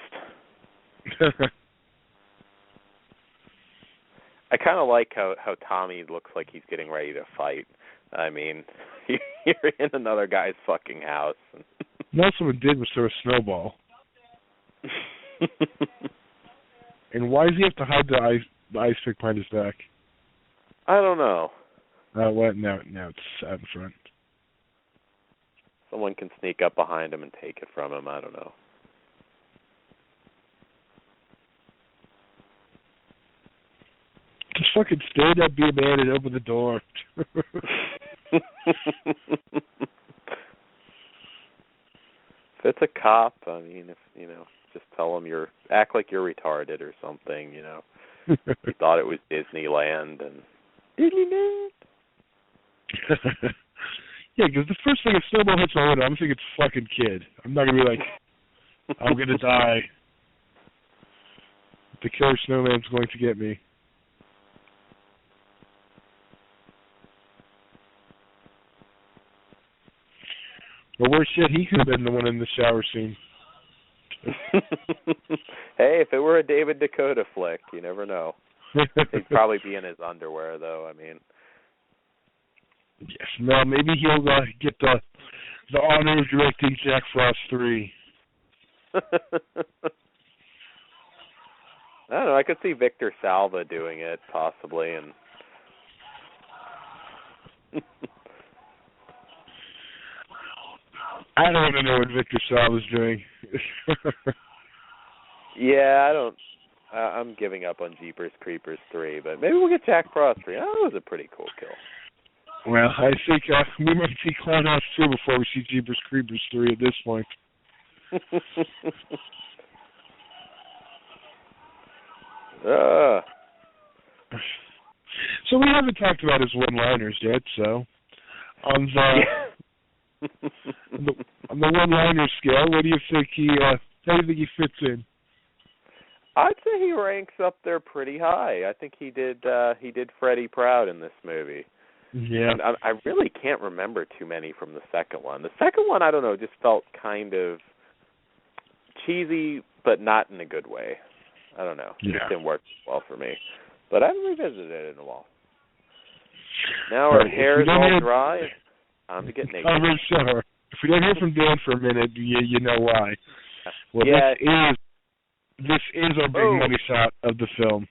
I kind of like how Tommy looks like he's getting ready to fight. I mean, you're in another guy's fucking house. All someone did was throw a snowball. And why does he have to hide the ice pick behind his back? I don't know. What? Now it's out in front. Someone can sneak up behind him and take it from him. I don't know. Just fucking stand up, be a man, and open the door. If it's a cop, I mean, just tell him act like you're retarded or something, You thought it was Disneyland and Disneyland. Yeah, because the first thing a snowball hits my window, I'm thinking it's a fucking kid. I'm not gonna be like, I'm gonna die. The killer snowman's going to get me. Well, worse yet, he could have been the one in the shower scene. Hey, if it were a David Dakota flick, you never know. He'd probably be in his underwear, though. I mean, yes. No, maybe he'll get the honor of directing Jack Frost 3. I don't know. I could see Victor Salva doing it, possibly, and. I don't even know what Victor Salva's doing. Yeah, I don't. I'm giving up on Jeepers Creepers 3, but maybe we'll get Jack Frost 3. That was a pretty cool kill. Well, I think we might see Clown House 2 before we see Jeepers Creepers 3 at this point. So we haven't talked about his one-liners yet, so on the one-liner scale, what do you think how do you think he fits in? I'd say he ranks up there pretty high. I think he did Freddie proud in this movie. Yeah. And I really can't remember too many from the second one. The second one, I don't know, just felt kind of cheesy, but not in a good way. I don't know. It just didn't work well for me. But I haven't revisited it in a while. Now our hair is all dry. Time to get naked. I'm sure. If we don't hear from Dan for a minute, you know why. Well, yeah. This is our big money shot of the film.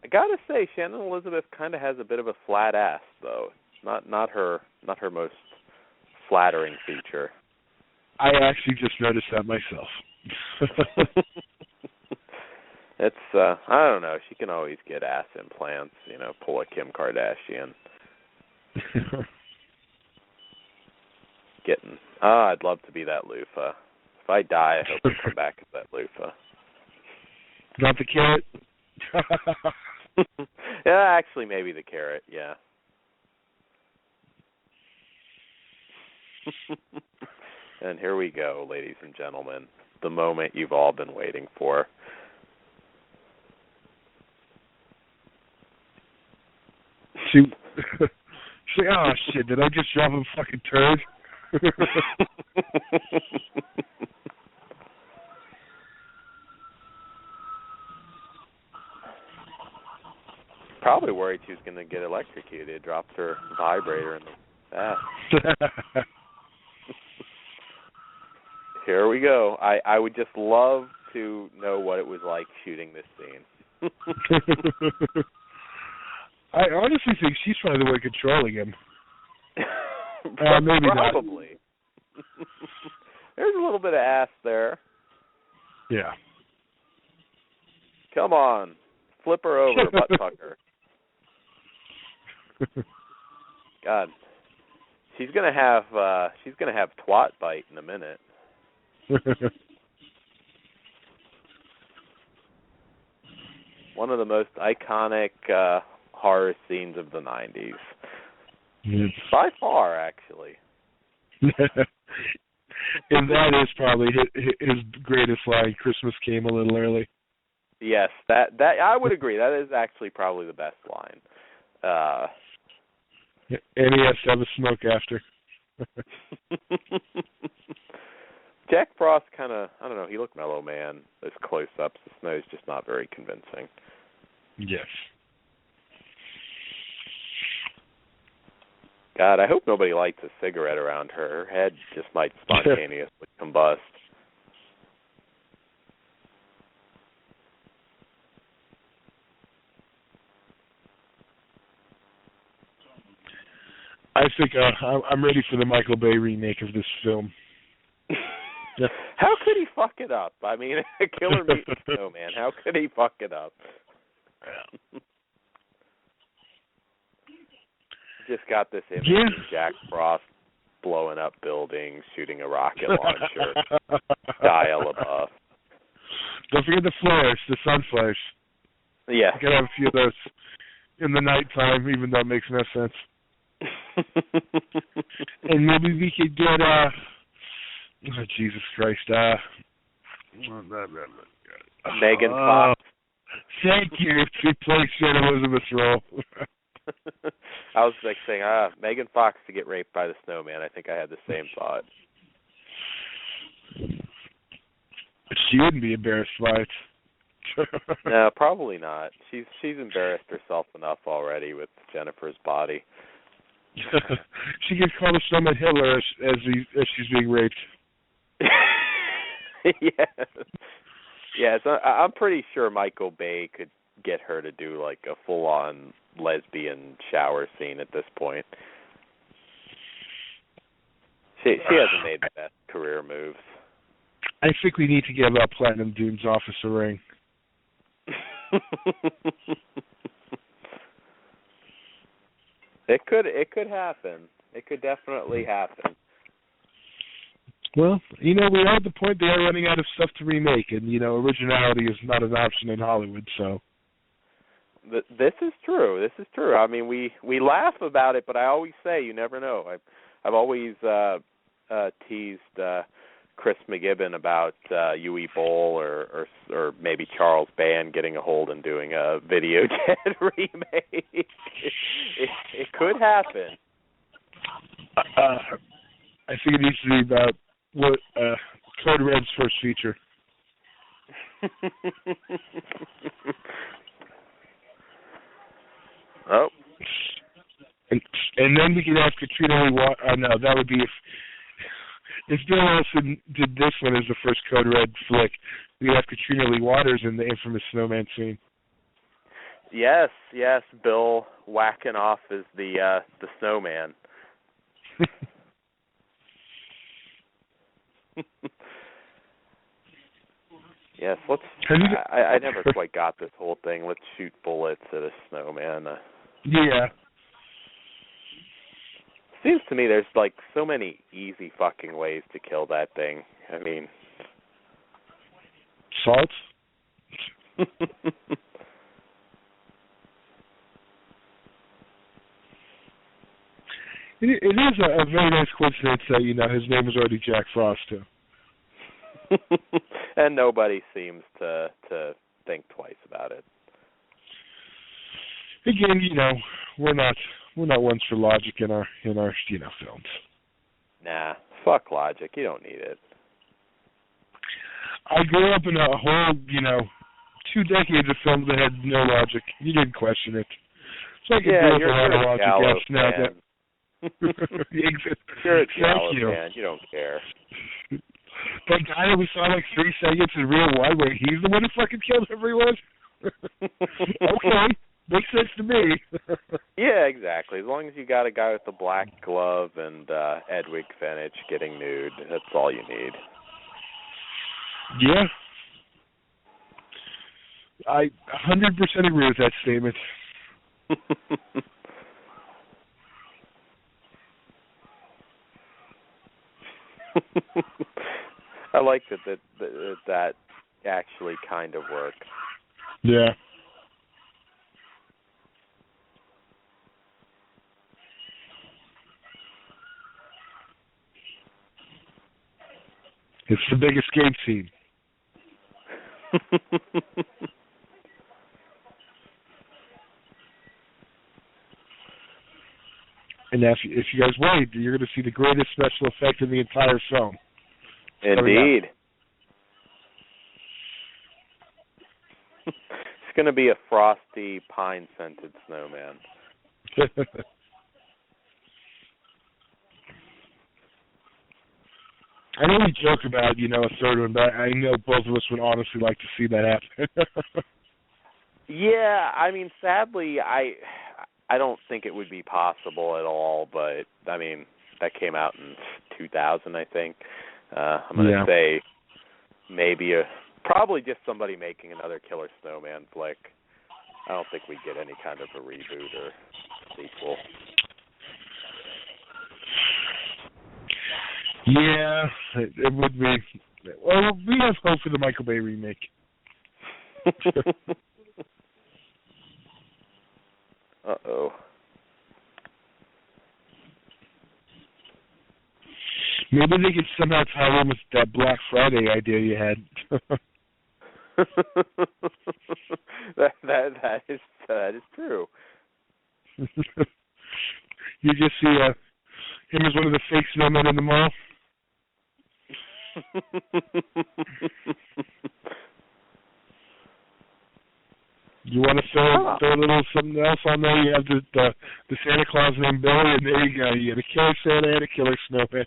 I gotta say, Shannon Elizabeth kind of has a bit of a flat ass, though. Not her most flattering feature. I actually just noticed that myself. It's I don't know. She can always get ass implants, pull a Kim Kardashian. I'd love to be that loofah. If I die, I hope I come back as that loofah. Not the carrot? Yeah, actually, maybe the carrot, yeah. And here we go, ladies and gentlemen. The moment you've all been waiting for. She say, oh shit, did I just drop a fucking turd? Probably worried she was going to get electrocuted. Dropped her vibrator in the bath. Here we go. I would just love to know what it was like shooting this scene. I honestly think she's probably the one controlling him. Maybe probably. Not. There's a little bit of ass there. Yeah. Come on, flip her over, butt fucker. God, she's gonna have twat bite in a minute. One of the most iconic horror scenes of the 90s. By far, actually. And that is probably his greatest line, Christmas came a little early. Yes, that I would agree. That is actually probably the best line. And he has to have a smoke after. Jack Frost kind of, I don't know, he looked mellow, man. Those close-ups, the snow's just not very convincing. Yes. God, I hope nobody lights a cigarette around her. Her head just might spontaneously combust. I think I'm ready for the Michael Bay remake of this film. How could he fuck it up? I mean, a killer mutant snowman. How could he fuck it up? Just got this image of Jack Frost blowing up buildings, shooting a rocket launcher, Shia LaBeouf. Don't forget the flares, the sun flares. Yeah. You gotta have a few of those in the nighttime, even though it makes no sense. And maybe we could get oh, Jesus Christ, Megan Fox. Thank you to play Shannon Elizabeth's role. I was like saying, Megan Fox to get raped by the snowman. I think I had the same thought. But she wouldn't be embarrassed by it. No, probably not. She's embarrassed herself enough already with Jennifer's body. She gets called a snowman Hitler as she's being raped. Yes, I'm pretty sure Michael Bay could get her to do like a full-on lesbian shower scene at this point. She hasn't made the best career moves. I think we need to give Platinum Dune's office a ring. It could happen. It could definitely happen. Well, we are at the point they are running out of stuff to remake, and originality is not an option in Hollywood. So this is true. This is true. I mean, we laugh about it, but I always say you never know. I've always teased Chris McGibbon about Uwe Boll or maybe Charles Band getting a hold and doing a Video Dead remake. It could happen. I think it needs to be about what Code Red's first feature. Oh. And then we could have Katrina Lee. No, that would be if Bill Wilson did this one as the first Code Red flick. We have Katrina Lee Waters in the infamous snowman scene. Yes, Bill whacking off as the snowman. Yes, let's. I never quite got this whole thing. Let's shoot bullets at a snowman. Yeah. Seems to me there's like so many easy fucking ways to kill that thing. I mean, salt. It is a very nice coincidence that his name is already Jack Frost too. And nobody seems to think twice about it. Again, we're not ones for logic in our films. Nah, fuck logic. You don't need it. I grew up in a whole 2 decades of films that had no logic. You didn't question it. So I could deal with a lot of logic gaps now. You're a Gallo fan. You don't care. That guy that we saw like 3 seconds in real life, where he's the one who fucking killed everyone? Okay. Makes sense to me. Yeah, exactly. As long as you got a guy with the black glove and Edwig Fenech getting nude, that's all you need. Yeah. I 100% agree with that statement. I like that actually kind of works. Yeah. It's the big escape scene. And if you guys wait, you're going to see the greatest special effect in the entire film. Indeed. It's going to be a frosty, pine-scented snowman. I know we joke about, a third one, but I know both of us would honestly like to see that happen. Yeah, I mean, sadly, I don't think it would be possible at all, but, I mean, that came out in 2000, I think. I'm going to say maybe probably just somebody making another Killer Snowman flick. I don't think we'd get any kind of a reboot or sequel. Yeah, it would be. Well, we have hope for the Michael Bay remake. Uh-oh. Maybe they could somehow tie in with that Black Friday idea you had. that is true. You just see him as one of the fake snowmen in the mall. You want to throw a little something else on there? You have the Santa Claus named Billy, and there you go. You got a killer Santa and a killer snowman.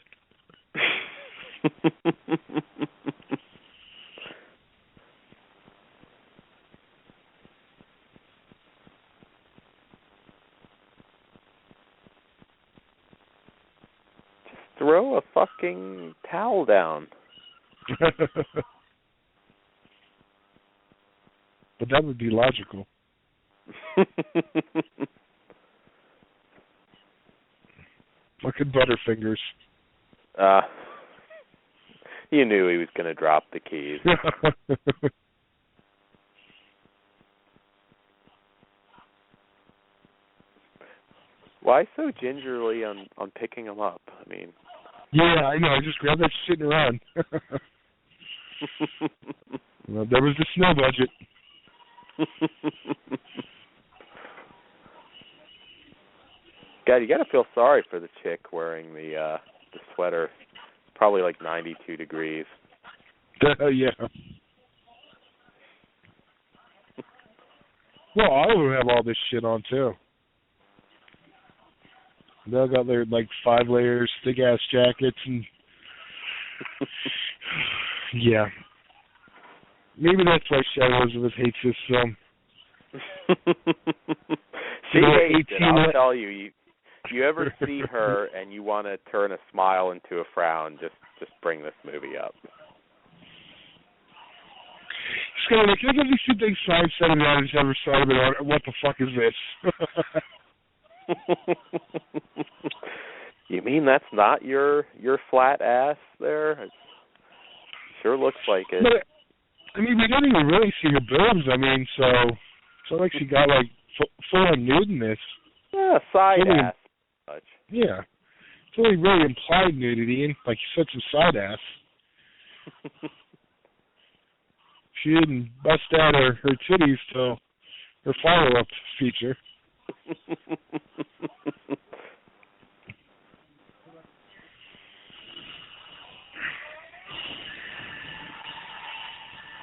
Just throw a fucking towel down. But that would be logical. Fucking Butterfingers. You knew he was going to drop the keys. Why so gingerly on picking them up? I mean... Yeah, I know. I just grabbed that shit and ran. Well, there was the snow budget. God, you got to feel sorry for the chick wearing the sweater. Probably like 92 degrees. Yeah. Well, all of them have all this shit on too. They all got their like 5 layers, thick ass jackets, and yeah. Maybe that's why Shannon Elizabeth hates this film. She hates it. I'll tell you. You ever see her and you want to turn a smile into a frown, just bring this movie up. Scott, can I give these 2 things 5, 7 out of ever saw them and what the fuck is this? You mean that's not your flat ass there? It sure looks like it. But, I mean, we didn't even really see her boobs. I mean, so it's not like she got like full on nude in this. Yeah, side ass. Yeah. It's only really implied nudity, and like you said, some side ass. She didn't bust out her titties till her follow-up feature.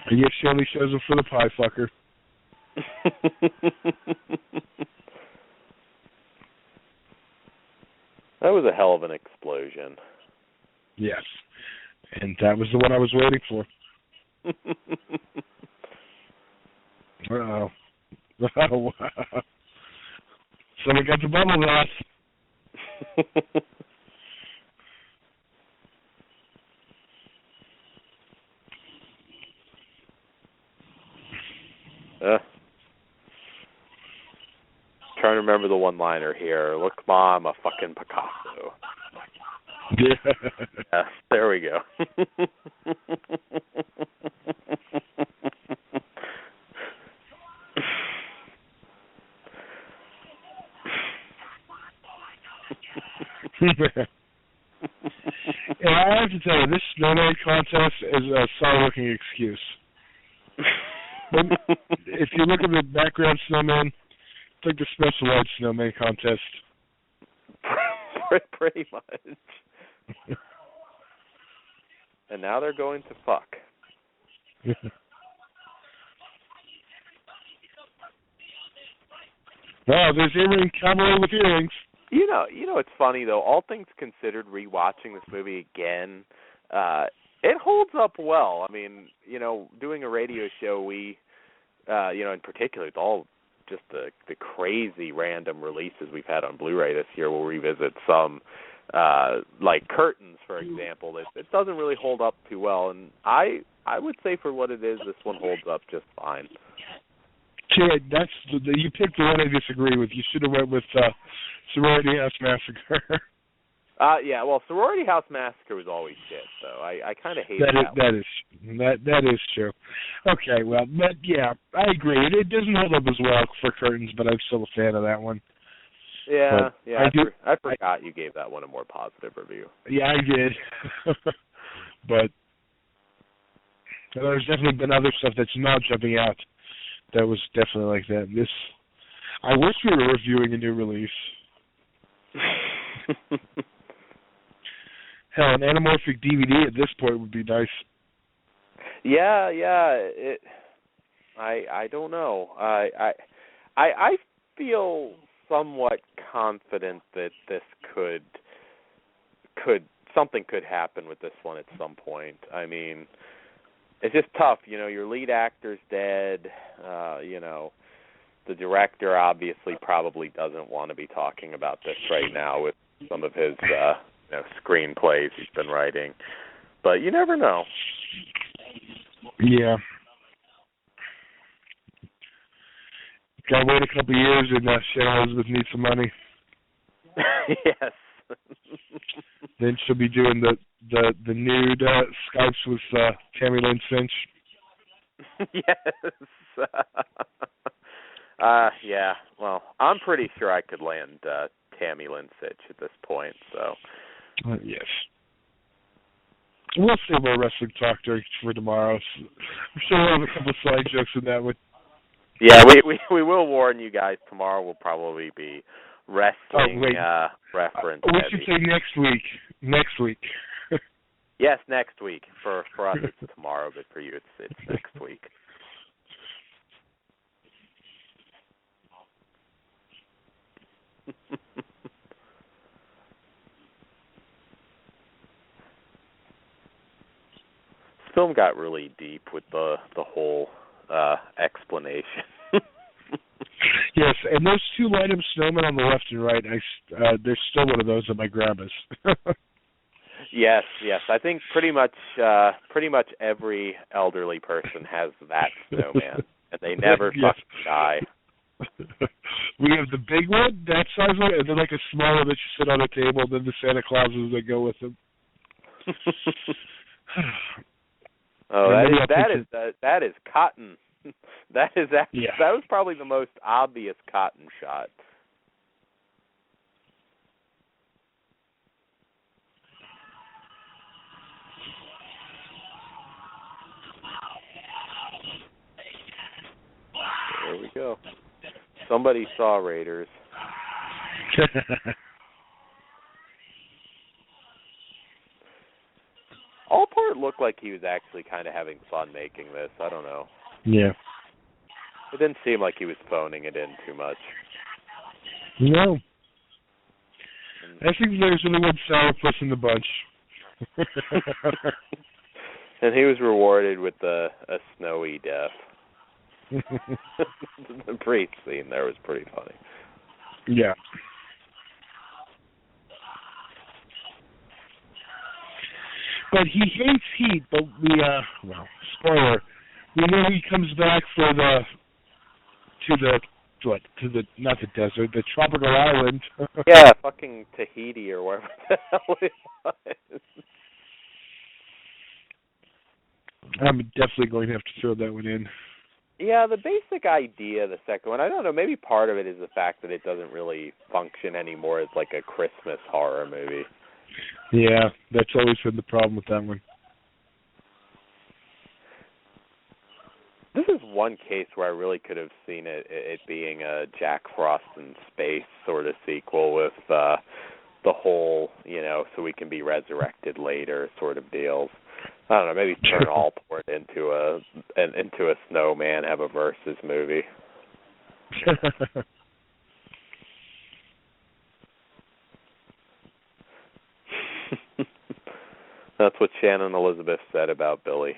And yet she only shows him for the pie fucker. That was a hell of an explosion. Yes. And that was the one I was waiting for. Uh-oh. Oh, wow. Someone got the bubble glass. Trying to remember the one-liner here. Look, Mom, a fucking Picasso. Yeah, there we go. And I have to tell you, this snowman contest is a solid-looking excuse. If you look at the background snowman, it's like the special ed snowman contest. Pretty much. And now they're going to fuck. Oh, there's earring cowboy with earrings. You know, it's funny though. All things considered, rewatching this movie again, it holds up well. I mean, doing a radio show, we, in particular, it's all just the crazy random releases we've had on Blu-ray this year. We'll revisit some, like Curtains, for example. It doesn't really hold up too well, and I would say for what it is, this one holds up just fine. Kid, you picked the one I disagree with. You should have went with Sorority House Massacre. Yeah, well, Sorority House Massacre was always shit, so I kind of hate that. That is true. Okay, well, but yeah, I agree. It doesn't hold up as well for Curtains, but I'm still a fan of that one. Yeah, I forgot you gave that one a more positive review. Yeah, I did. But there's definitely been other stuff that's not jumping out. That was definitely like that. I wish we were reviewing a new release. Hell, an anamorphic DVD at this point would be nice. Yeah. I don't know. I feel somewhat confident that this something could happen with this one at some point. I mean, it's just tough, your lead actor's dead, the director obviously probably doesn't want to be talking about this right now with some of his screenplays he's been writing, but you never know. Yeah. Gotta wait a couple of years and Shannon Elizabeth needs some money. Yes. Then she'll be doing the nude Skypes with Tammy Lynn Finch. Yes. Yeah. Well, I'm pretty sure I could land Tammy Lynn Finch at this point. So. Yes. We'll see more wrestling talk for tomorrow. I'm sure we'll have a couple of side jokes in that one. Yeah, we will warn you guys. Tomorrow will probably be wrestling reference. We should say next week. Next week. Yes, next week. For us, it's tomorrow, but for you, it's next week. This film got really deep with the whole explanation. Yes, and those two light-up snowmen on the left and right, there's still one of those at my grandma's. Yes. I think pretty much every elderly person has that snowman, and they never fucking die. We have the big one, that size one, and then like a smaller that you sit on a table, and then the Santa Clauses that go with them. Oh, that is Cotton. That is actually, that was probably the most obvious Cotton shot. There we go. Somebody saw Raiders. Allport looked like he was actually kind of having fun making this. I don't know. Yeah. It didn't seem like he was phoning it in too much. No. I think there's only one sourpuss in the bunch. And he was rewarded with a snowy death. The priest scene there was pretty funny. Yeah. But he hates heat, but spoiler, we know he comes back for not the desert, the tropical island. Yeah, fucking Tahiti or wherever the hell it was. I'm definitely going to have to throw that one in. Yeah, the basic idea of the second one, I don't know, maybe part of it is the fact that it doesn't really function anymore as like a Christmas horror movie. Yeah, that's always been the problem with that one. This is one case where I really could have seen it being a Jack Frost in space sort of sequel with the whole, so we can be resurrected later sort of deals. I don't know, maybe turn Allport into a snowman, have a versus movie. That's what Shannon Elizabeth said about Billy.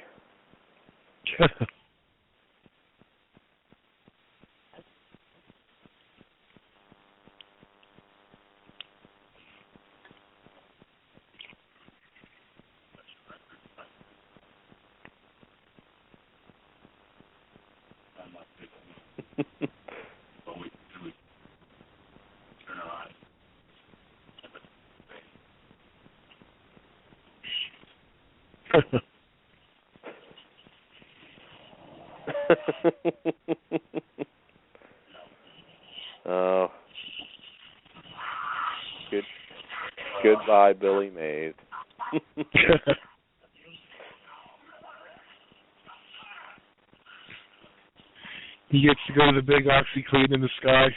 Oh, goodbye, Billy Mays. He gets to go to the big OxyClean in the sky.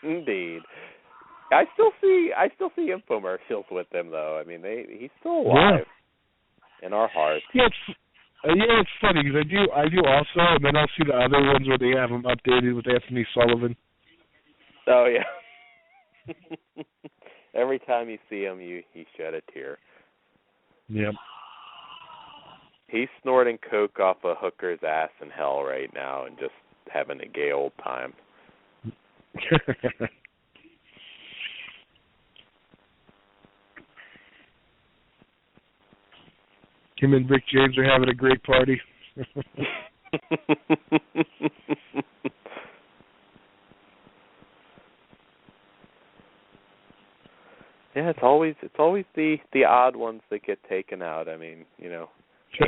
Indeed. I still see infomercials with him though. I mean, he's still alive in our hearts. Yeah, it's funny because I do also, and then I'll see the other ones where they have him updated with Anthony Sullivan. Oh yeah. Every time you see him, he shed a tear. Yep. He's snorting coke off a hooker's ass in hell right now and just having a gay old time. Him and Rick James are having a great party. Yeah, it's always the odd ones that get taken out. I mean,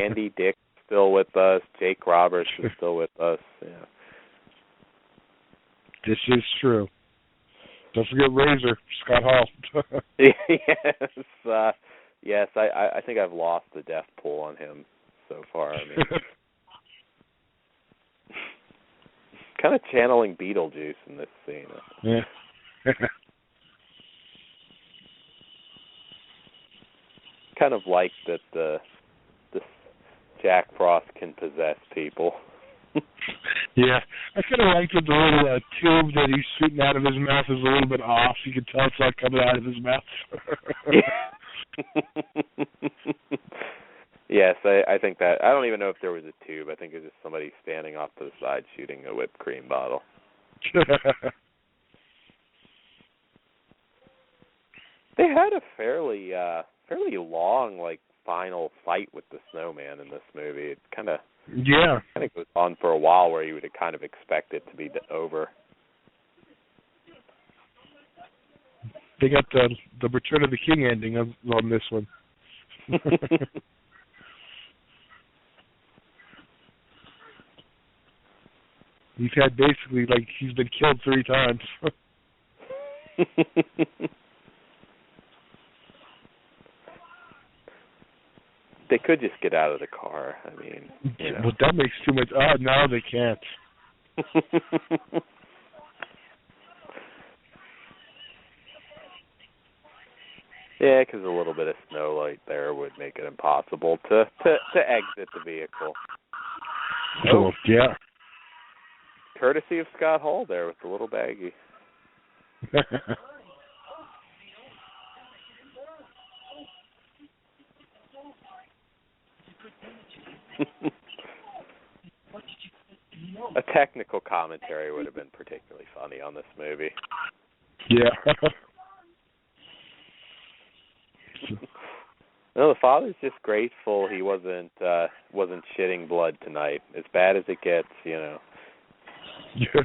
Andy Dick's still with us. Jake Roberts is still with us. Yeah. This is true. Don't forget Razor, Scott Hall. Yes, I think I've lost the death pool on him so far. I mean, kind of channeling Beetlejuice in this scene. Yeah. Kind of like that this Jack Frost can possess people. Yeah, I kind of like that the little tube that he's shooting out of his mouth is a little bit off. You can tell it's not coming out of his mouth. Yes, I think that. I don't even know if there was a tube. I think it was just somebody standing off to the side shooting a whipped cream bottle. They had a fairly long final fight with the snowman in this movie. It kind of goes on for a while where you would have kind of expect it to be over. They got the Return of the King ending on this one. He's had basically he's been killed 3 times. They could just get out of the car. I mean, Well, that makes too much. Oh, no, they can't. Yeah, because a little bit of snow light there would make it impossible to exit the vehicle. Cool. Yeah. Courtesy of Scott Hall there with the little baggie. A technical commentary would have been particularly funny on this movie. Yeah. No, the father's just grateful he wasn't shitting blood tonight. As bad as it gets, you know. Yeah.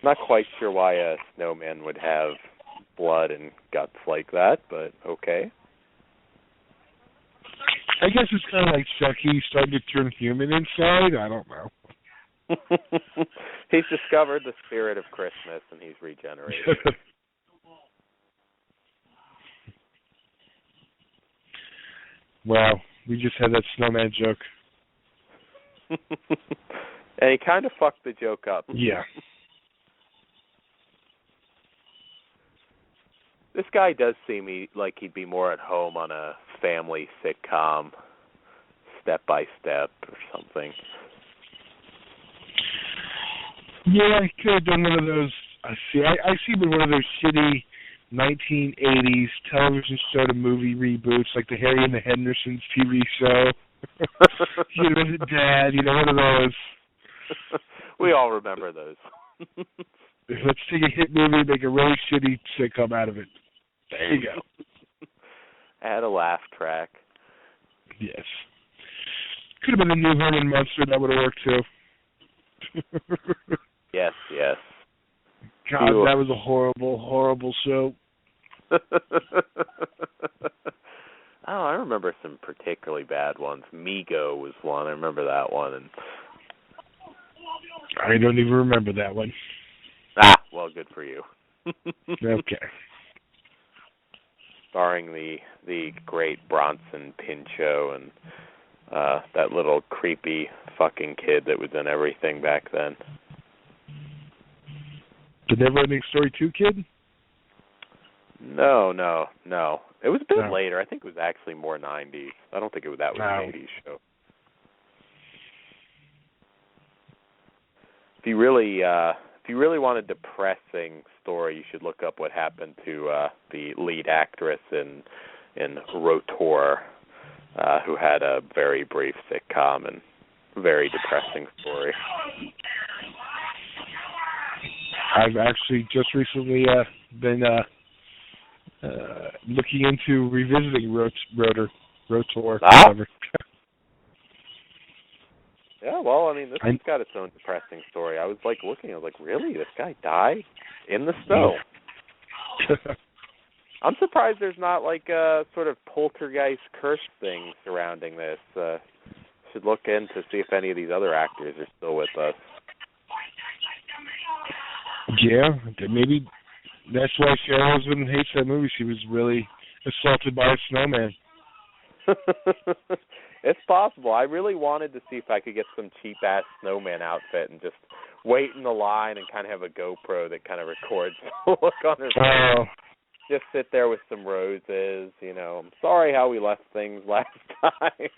Not quite sure why a snowman would have blood and guts like that, but okay. I guess it's kind of like Chucky starting to turn human inside. I don't know. He's discovered the spirit of Christmas and he's regenerated. Wow, we just had that snowman joke. And he kind of fucked the joke up. Yeah. This guy does seem like he'd be more at home on a family sitcom, Step by Step or something. Yeah, I could have done one of those. I see him in one of those shitty 1980s television show to movie reboots, like the Harry and the Hendersons TV show. You know, Dad, you know, one of those. We all remember those. Let's take a hit movie and make a really shitty sitcom out of it. There you go. Add a laugh track. Yes. Could have been a new Herman Munster. That would have worked too. Yes. God, that was a horrible, horrible show. Oh, I remember some particularly bad ones. Mego was one. I remember that one. And I don't even remember that one. Well, good for you. Okay. Starring the great Bronson Pinchot and that little creepy fucking kid that was in everything back then. The Never-Ending Story 2 kid? No. It was a bit later. I think it was actually more 90s. I don't think that was an 80s show. If you really want a depressing story, you should look up what happened to the lead actress in Rotor, who had a very brief sitcom and very depressing story. I've actually just recently been looking into revisiting Rotor. Yeah, well, I mean, this has got its own depressing story. I was looking, really? This guy died in the snow? I'm surprised there's not a sort of poltergeist curse thing surrounding this. Should look in to see if any of these other actors are still with us. Yeah, maybe that's why Shannon Elizabeth hates that movie. She was really assaulted by a snowman. It's possible. I really wanted to see if I could get some cheap-ass snowman outfit and just wait in the line and kind of have a GoPro that kind of records the look on his face. Just sit there with some roses, you know. I'm sorry how we left things last time.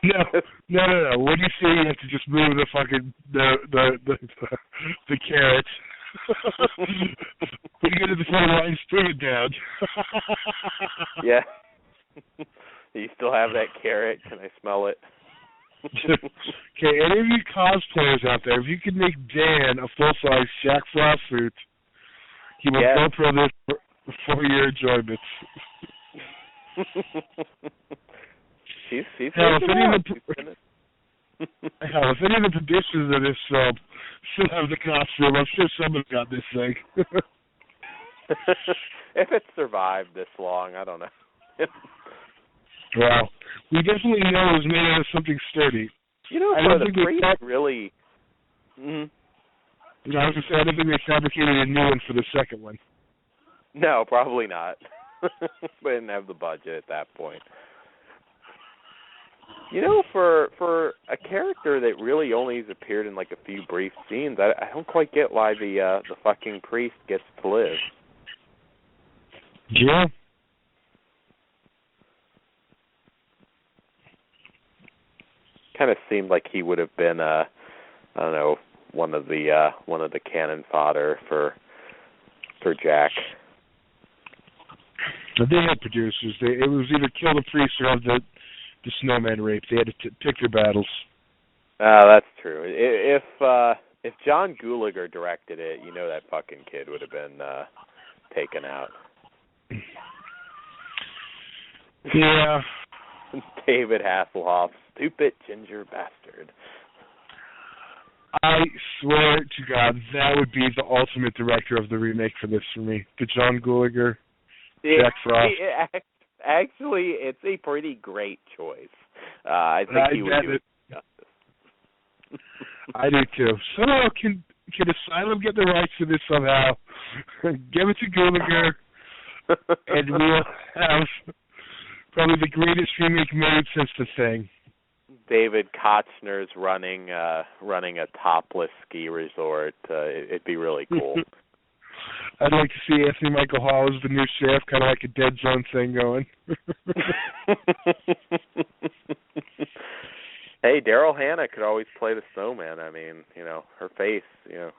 No. What do you say? You have to just move the fucking the carrot. When you get to the front line, spoon it down. Yeah. You still have that carrot? Can I smell it? Okay, any of you cosplayers out there, if you could make Dan a full-size Shaq Frost suit, he will GoPro this for your enjoyment. She's if any of the producers of this film still have the costume, I'm sure someone's got this thing. if it survived this long, I don't know. Well, we definitely know it was made out of something sturdy. You know, so the priest really... Mm-hmm. I was going to say, I don't think they fabricated a new one for the second one. No, probably not. They didn't have the budget at that point. You know, for a character that really only has appeared in like a few brief scenes, I don't quite get why the fucking priest gets to live. Yeah. Kind of seemed like he would have been I don't know, one of the cannon fodder for Jack. They had producers. It was either kill the priest or have the snowman raped. They had to pick their battles. That's true. If John Gulager directed it, you know that fucking kid would have been taken out. Yeah. David Hasselhoff, stupid ginger bastard. I swear to God, that would be the ultimate director of the remake for this for me. The John Gulager, Jack Frost. Actually, it's a pretty great choice. I think he would do it justice. I do too. Somehow can Asylum get the rights to this somehow? Give it to Gulager, and we'll have probably the greatest remake made since The Thing. David Kochner's running a topless ski resort. It'd be really cool. I'd like to see Anthony Michael Hall as the new sheriff, kind of like a Dead Zone thing going. Hey, Daryl Hannah could always play the snowman. I mean, you know, her face, you know.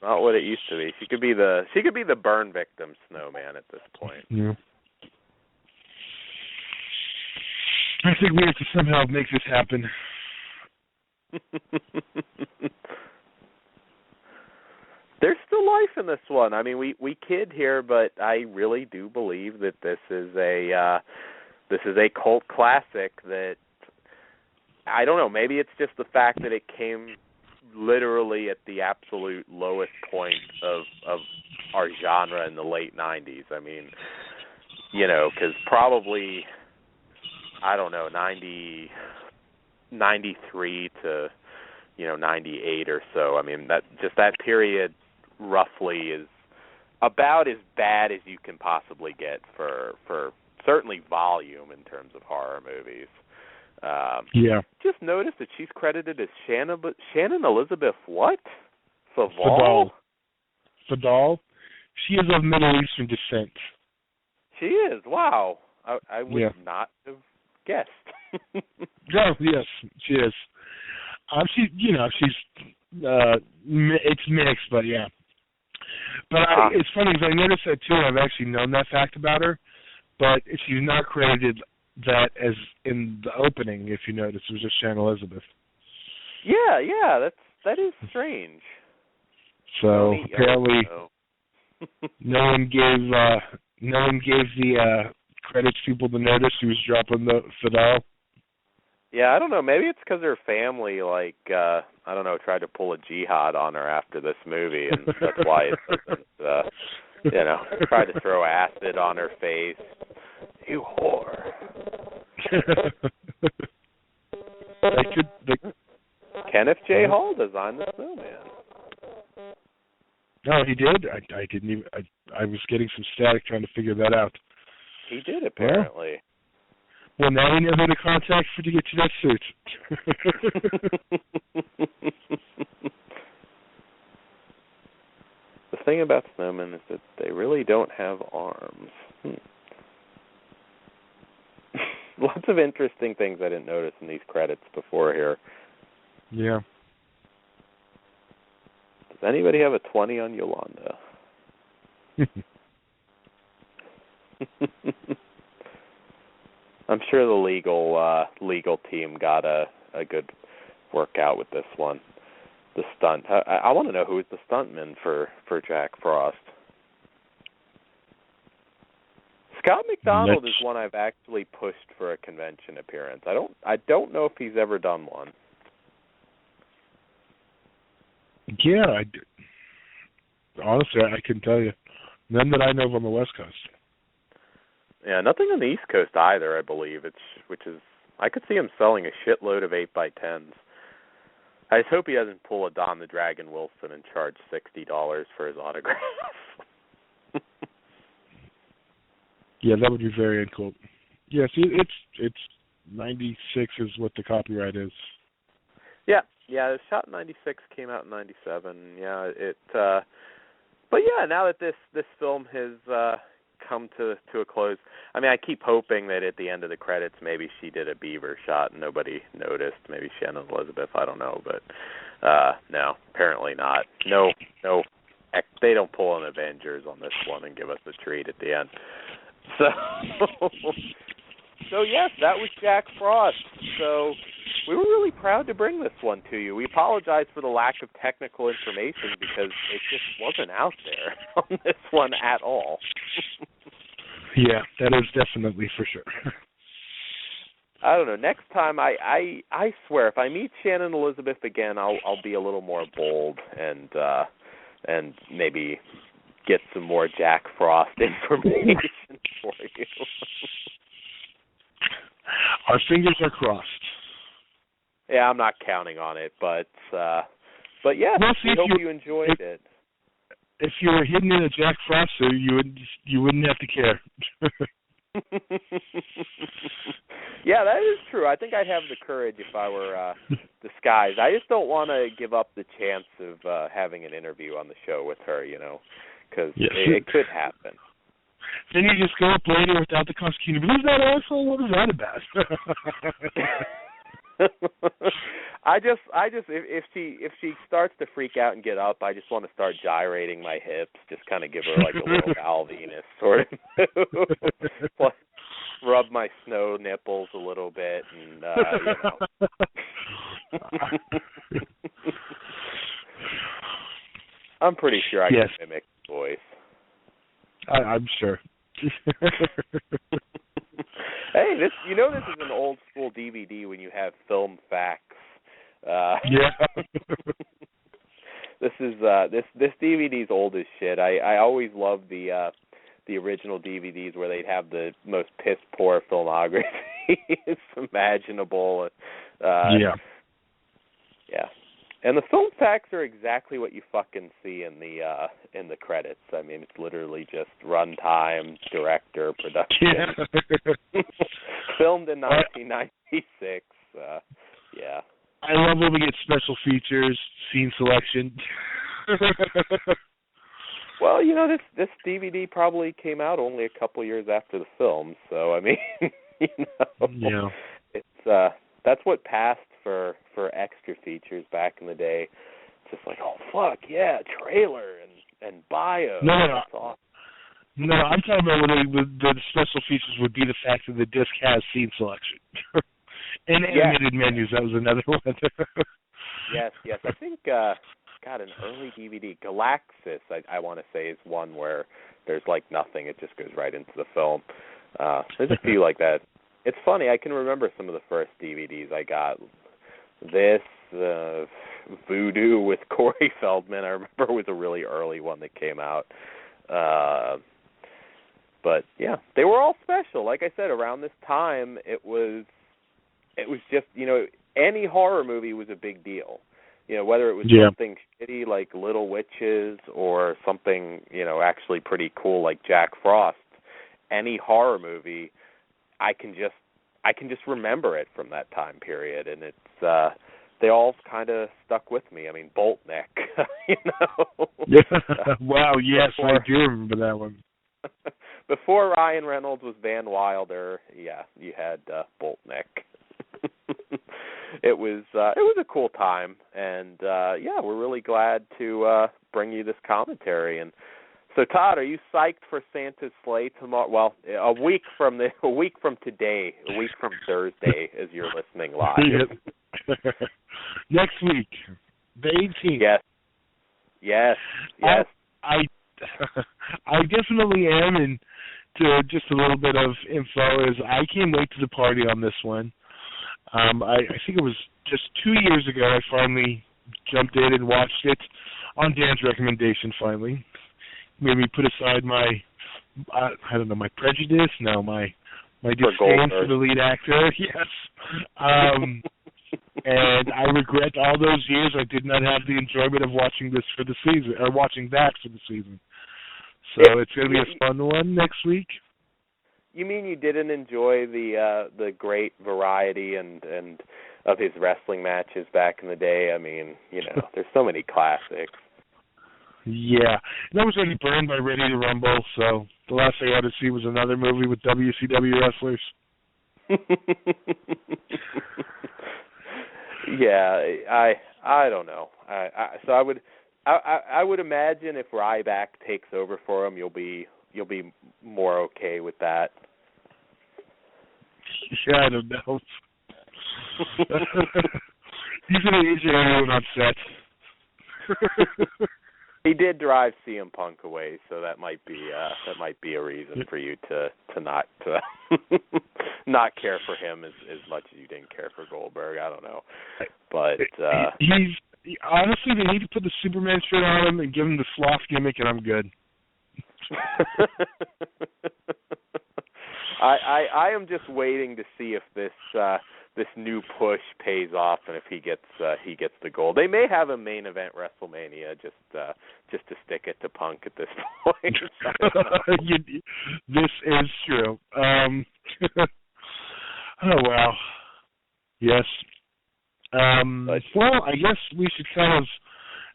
Not what it used to be. She could be the burn victim snowman at this point. Yeah. I think we have to somehow make this happen. There's still life in this one. I mean, we kid here, but I really do believe that this is a cult classic that, I don't know, maybe it's just the fact that it came literally at the absolute lowest point of our genre in the late 90s. I mean, you know, because probably, I don't know, 93 to, 98 or so. I mean, that period roughly is about as bad as you can possibly get for certainly volume in terms of horror movies. Yeah. Just noticed that she's credited as Shannon Elizabeth what? Fadal? Fadal. She is of Middle Eastern descent. She is. Wow. I would not have guessed. Oh, yes, she is. She's it's mixed, but yeah. But it's funny because I noticed that too, and I've actually known that fact about her, but she's not credited that as in the opening, if you notice. It was just Shannon Elizabeth. Yeah, that is strange. So apparently no one gave the credits people to notice who was dropping the Fidel. Yeah, I don't know. Maybe it's because her family, I don't know, tried to pull a jihad on her after this movie, and that's why it doesn't, tried to throw acid on her face. You whore. Kenneth J. Hall designed the snowman. No, he did? I didn't even... I was getting some static trying to figure that out. He did, apparently. Well, now we know who to contact to get you that suit. The thing about snowmen is that they really don't have arms. Lots of interesting things I didn't notice in these credits before here. Yeah. Does anybody have a 20 on Yolanda? I'm sure the legal team got a good workout with this one. The stunt. I want to know who is the stuntman for Jack Frost. Scott McDonald is one I've actually pushed for a convention appearance. I don't know if he's ever done one. Yeah, Honestly, I couldn't tell you. None that I know of on the West Coast. Yeah, nothing on the East Coast either, I believe. Which is I could see him selling a shitload of 8x10s. I just hope he doesn't pull a Don the Dragon Wilson and charge $60 for his autograph. Yeah, that would be very uncool. Yeah, see, it's 96 is what the copyright is. Yeah, it was shot in 96, came out in 97. Yeah, but yeah, now that this film has come to a close, I mean, I keep hoping that at the end of the credits, maybe she did a beaver shot and nobody noticed. Maybe Shannon Elizabeth, I don't know, but no, apparently not. No, they don't pull an Avengers on this one and give us a treat at the end. So yes, that was Jack Frost. So we were really proud to bring this one to you. We apologize for the lack of technical information because it just wasn't out there on this one at all. Yeah, that is definitely for sure. I don't know. Next time, I swear, if I meet Shannon Elizabeth again, I'll be a little more bold and maybe get some more Jack Frost information for you. Our fingers are crossed. Yeah, I'm not counting on it, but yeah, we'll I hope you enjoyed it. If you were hidden in a Jack Frost suit, you wouldn't have to care. Yeah, that is true. I think I'd have the courage if I were disguised. I just don't want to give up the chance of having an interview on the show with her, because it could happen. Then you just go up later without the costume. Who's that asshole? What is that about? I just if she starts to freak out and get up, I just want to start gyrating my hips, just kind of give her like a little Val Venus sort of move. Rub my snow nipples a little bit, and I'm pretty sure I can mimic the voice. I'm sure. Hey, this is an old school DVD when you have film facts. Yeah. This DVD's old as shit. I always loved the original DVDs where they'd have the most piss poor filmography imaginable. Yeah. And the film facts are exactly what you fucking see in the credits. I mean, it's literally just runtime, director, production. Yeah. Filmed in 1996. Yeah. I love when we get special features, scene selection. Well, this DVD probably came out only a couple years after the film, so I mean, yeah. It's that's what passed for extra features back in the day. Just like, oh fuck yeah, trailer and bio. No. That's awesome. No, I'm talking about when the special features would be the fact that the disc has scene selection. And animated menus, that was another one. Yes. I think, an early DVD, Galaxis, I want to say, is one where there's like nothing. It just goes right into the film. There's a few like that. It's funny, I can remember some of the first DVDs I got. This, Voodoo with Corey Feldman, I remember was a really early one that came out. But yeah, they were all special. Like I said, around this time, it was just, any horror movie was a big deal. Whether it was something shitty like Little Witches or something, actually pretty cool like Jack Frost, any horror movie, I can just remember it from that time period, and it's they all kind of stuck with me. I mean, Boltneck, Wow, yes, I do remember that one. Before Ryan Reynolds was Van Wilder, yeah, you had Boltneck. It was a cool time, and we're really glad to bring you this commentary. And so, Todd, are you psyched for Santa's sleigh tomorrow? Well, a week from today, a week from Thursday, as you're listening live. Next week, the 18th. Yes. I definitely am, and to just a little bit of info is I can't wait to the party on this one. I think it was just 2 years ago I finally jumped in and watched it. on Dan's recommendation, finally, made me put aside my, I don't know, my prejudice, no, my disdain for the lead actor, yes. And I regret all those years I did not have the enjoyment of watching this for the season, or watching that for the season. So it's going to be a fun one next week. You mean you didn't enjoy the great variety and of his wrestling matches back in the day? I mean, you know, there's so many classics. Yeah, and I was already burned by Ready to Rumble, so the last thing I wanted to see was another movie with WCW wrestlers. Yeah, I don't know. So I would imagine if Ryback takes over for him, you'll be more okay with that. Yeah, I don't know. He's gonna age everyone on set. He did drive CM Punk away, so that might be a reason for you to not not care for him as much as you didn't care for Goldberg. I don't know, but he's honestly, they need to put the Superman shirt on him and give him the sloth gimmick, and I'm good. I am just waiting to see if this new push pays off and if he gets the gold. They may have a main event WrestleMania just to stick it to Punk at this point. This is true. Oh wow. Yes. Well, I guess we should kind of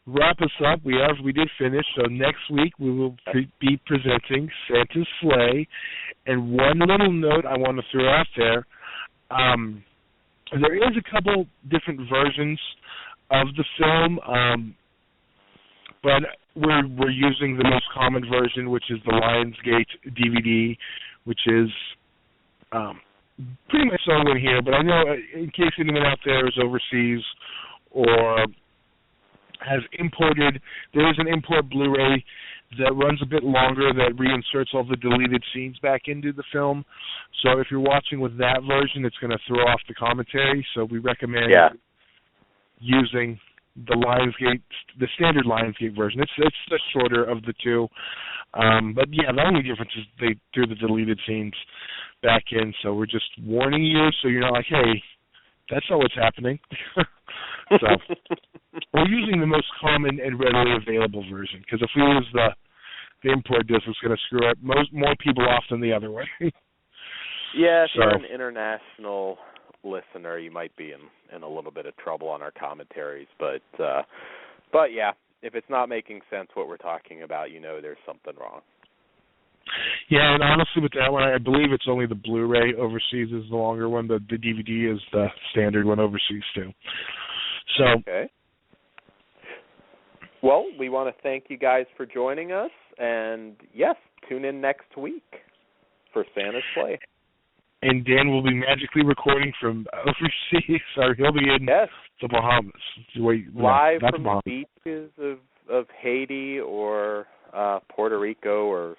wrap us up. We did finish. So next week we will be presenting Santa's Sleigh. And one little note I want to throw out there. There is a couple different versions of the film, but we're using the most common version, which is the Lionsgate DVD, which is pretty much shown in here. But I know, in case anyone out there is overseas or has imported, there is an import Blu-ray that runs a bit longer that reinserts all the deleted scenes back into the film. So if you're watching with that version, it's going to throw off the commentary. So we recommend using the standard Lionsgate version. It's the shorter of the two. But yeah, the only difference is they threw the deleted scenes back in. So we're just warning you so you're not like, hey, that's not what's happening. So we're using the most common and readily available version, because if we use the import disc, it's going to screw up more people off than the other way. Yeah, if you're an international listener, you might be in a little bit of trouble on our commentaries, but yeah, if it's not making sense what we're talking about, you know there's something wrong. Yeah, and honestly with that one, I believe it's only the Blu-ray overseas is the longer one. The DVD is the standard one overseas too. So. Okay. Well, we want to thank you guys for joining us, and yes, tune in next week for Santa's Sleigh. And Dan will be magically recording from overseas, or he'll be in the Bahamas. Live from the beaches of Haiti or Puerto Rico or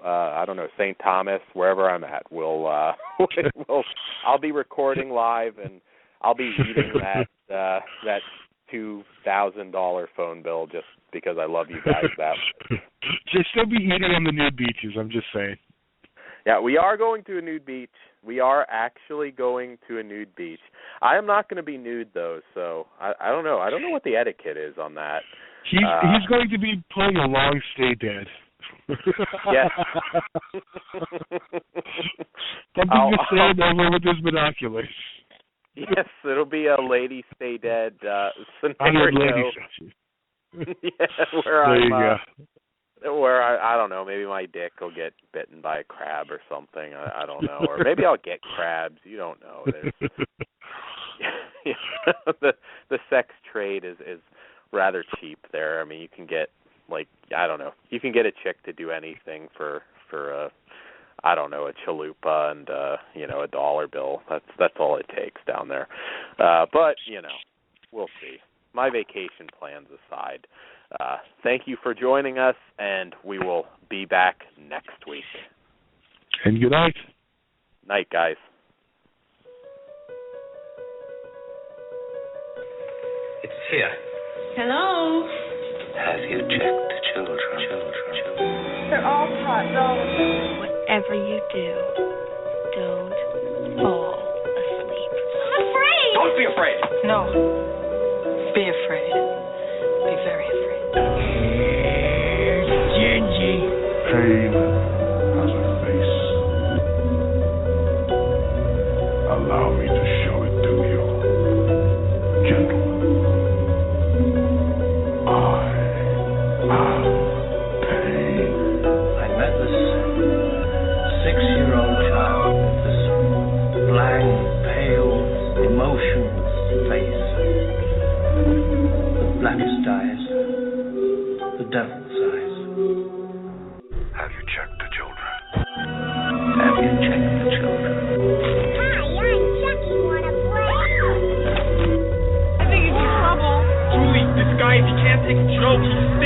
I don't know, St. Thomas, wherever I'm at. I'll be recording live, and I'll be eating that $2,000 phone bill just because I love you guys that much. Just still be eating on the nude beaches, I'm just saying. Yeah, we are going to a nude beach. We are actually going to a nude beach. I am not going to be nude, though, so I don't know. I don't know what the etiquette is on that. He's going to be pulling a long stay dead. Yes. Something to stand over with his binoculars. Yes, it'll be a lady stay dead scenario. Yeah, where I don't know, maybe my dick will get bitten by a crab or something. I don't know, or maybe I'll get crabs. You don't know. The sex trade is rather cheap there. I mean, you can get you can get a chick to do anything for a chalupa and a dollar bill. That's all it takes down there. But we'll see. My vacation plans aside, thank you for joining us, and we will be back next week. And good night. Night, guys. It's here. Hello? Have you checked the children? They're all hot dolls. Whatever you do, don't fall asleep. I'm afraid. Don't be afraid. No. Be afraid. Be very afraid. Pain has a face. Allow me to show it to you. Gentlemen, I am pain. I met this 6-year-old child with this blank, pale, emotionless face. The blackest eyes, the devil's eyes. Have you checked the children? Have you checked the children? Hi, I'm Chucky. Wanna play? I think he's in trouble. Julie, this guy, if he can't take a joke, he's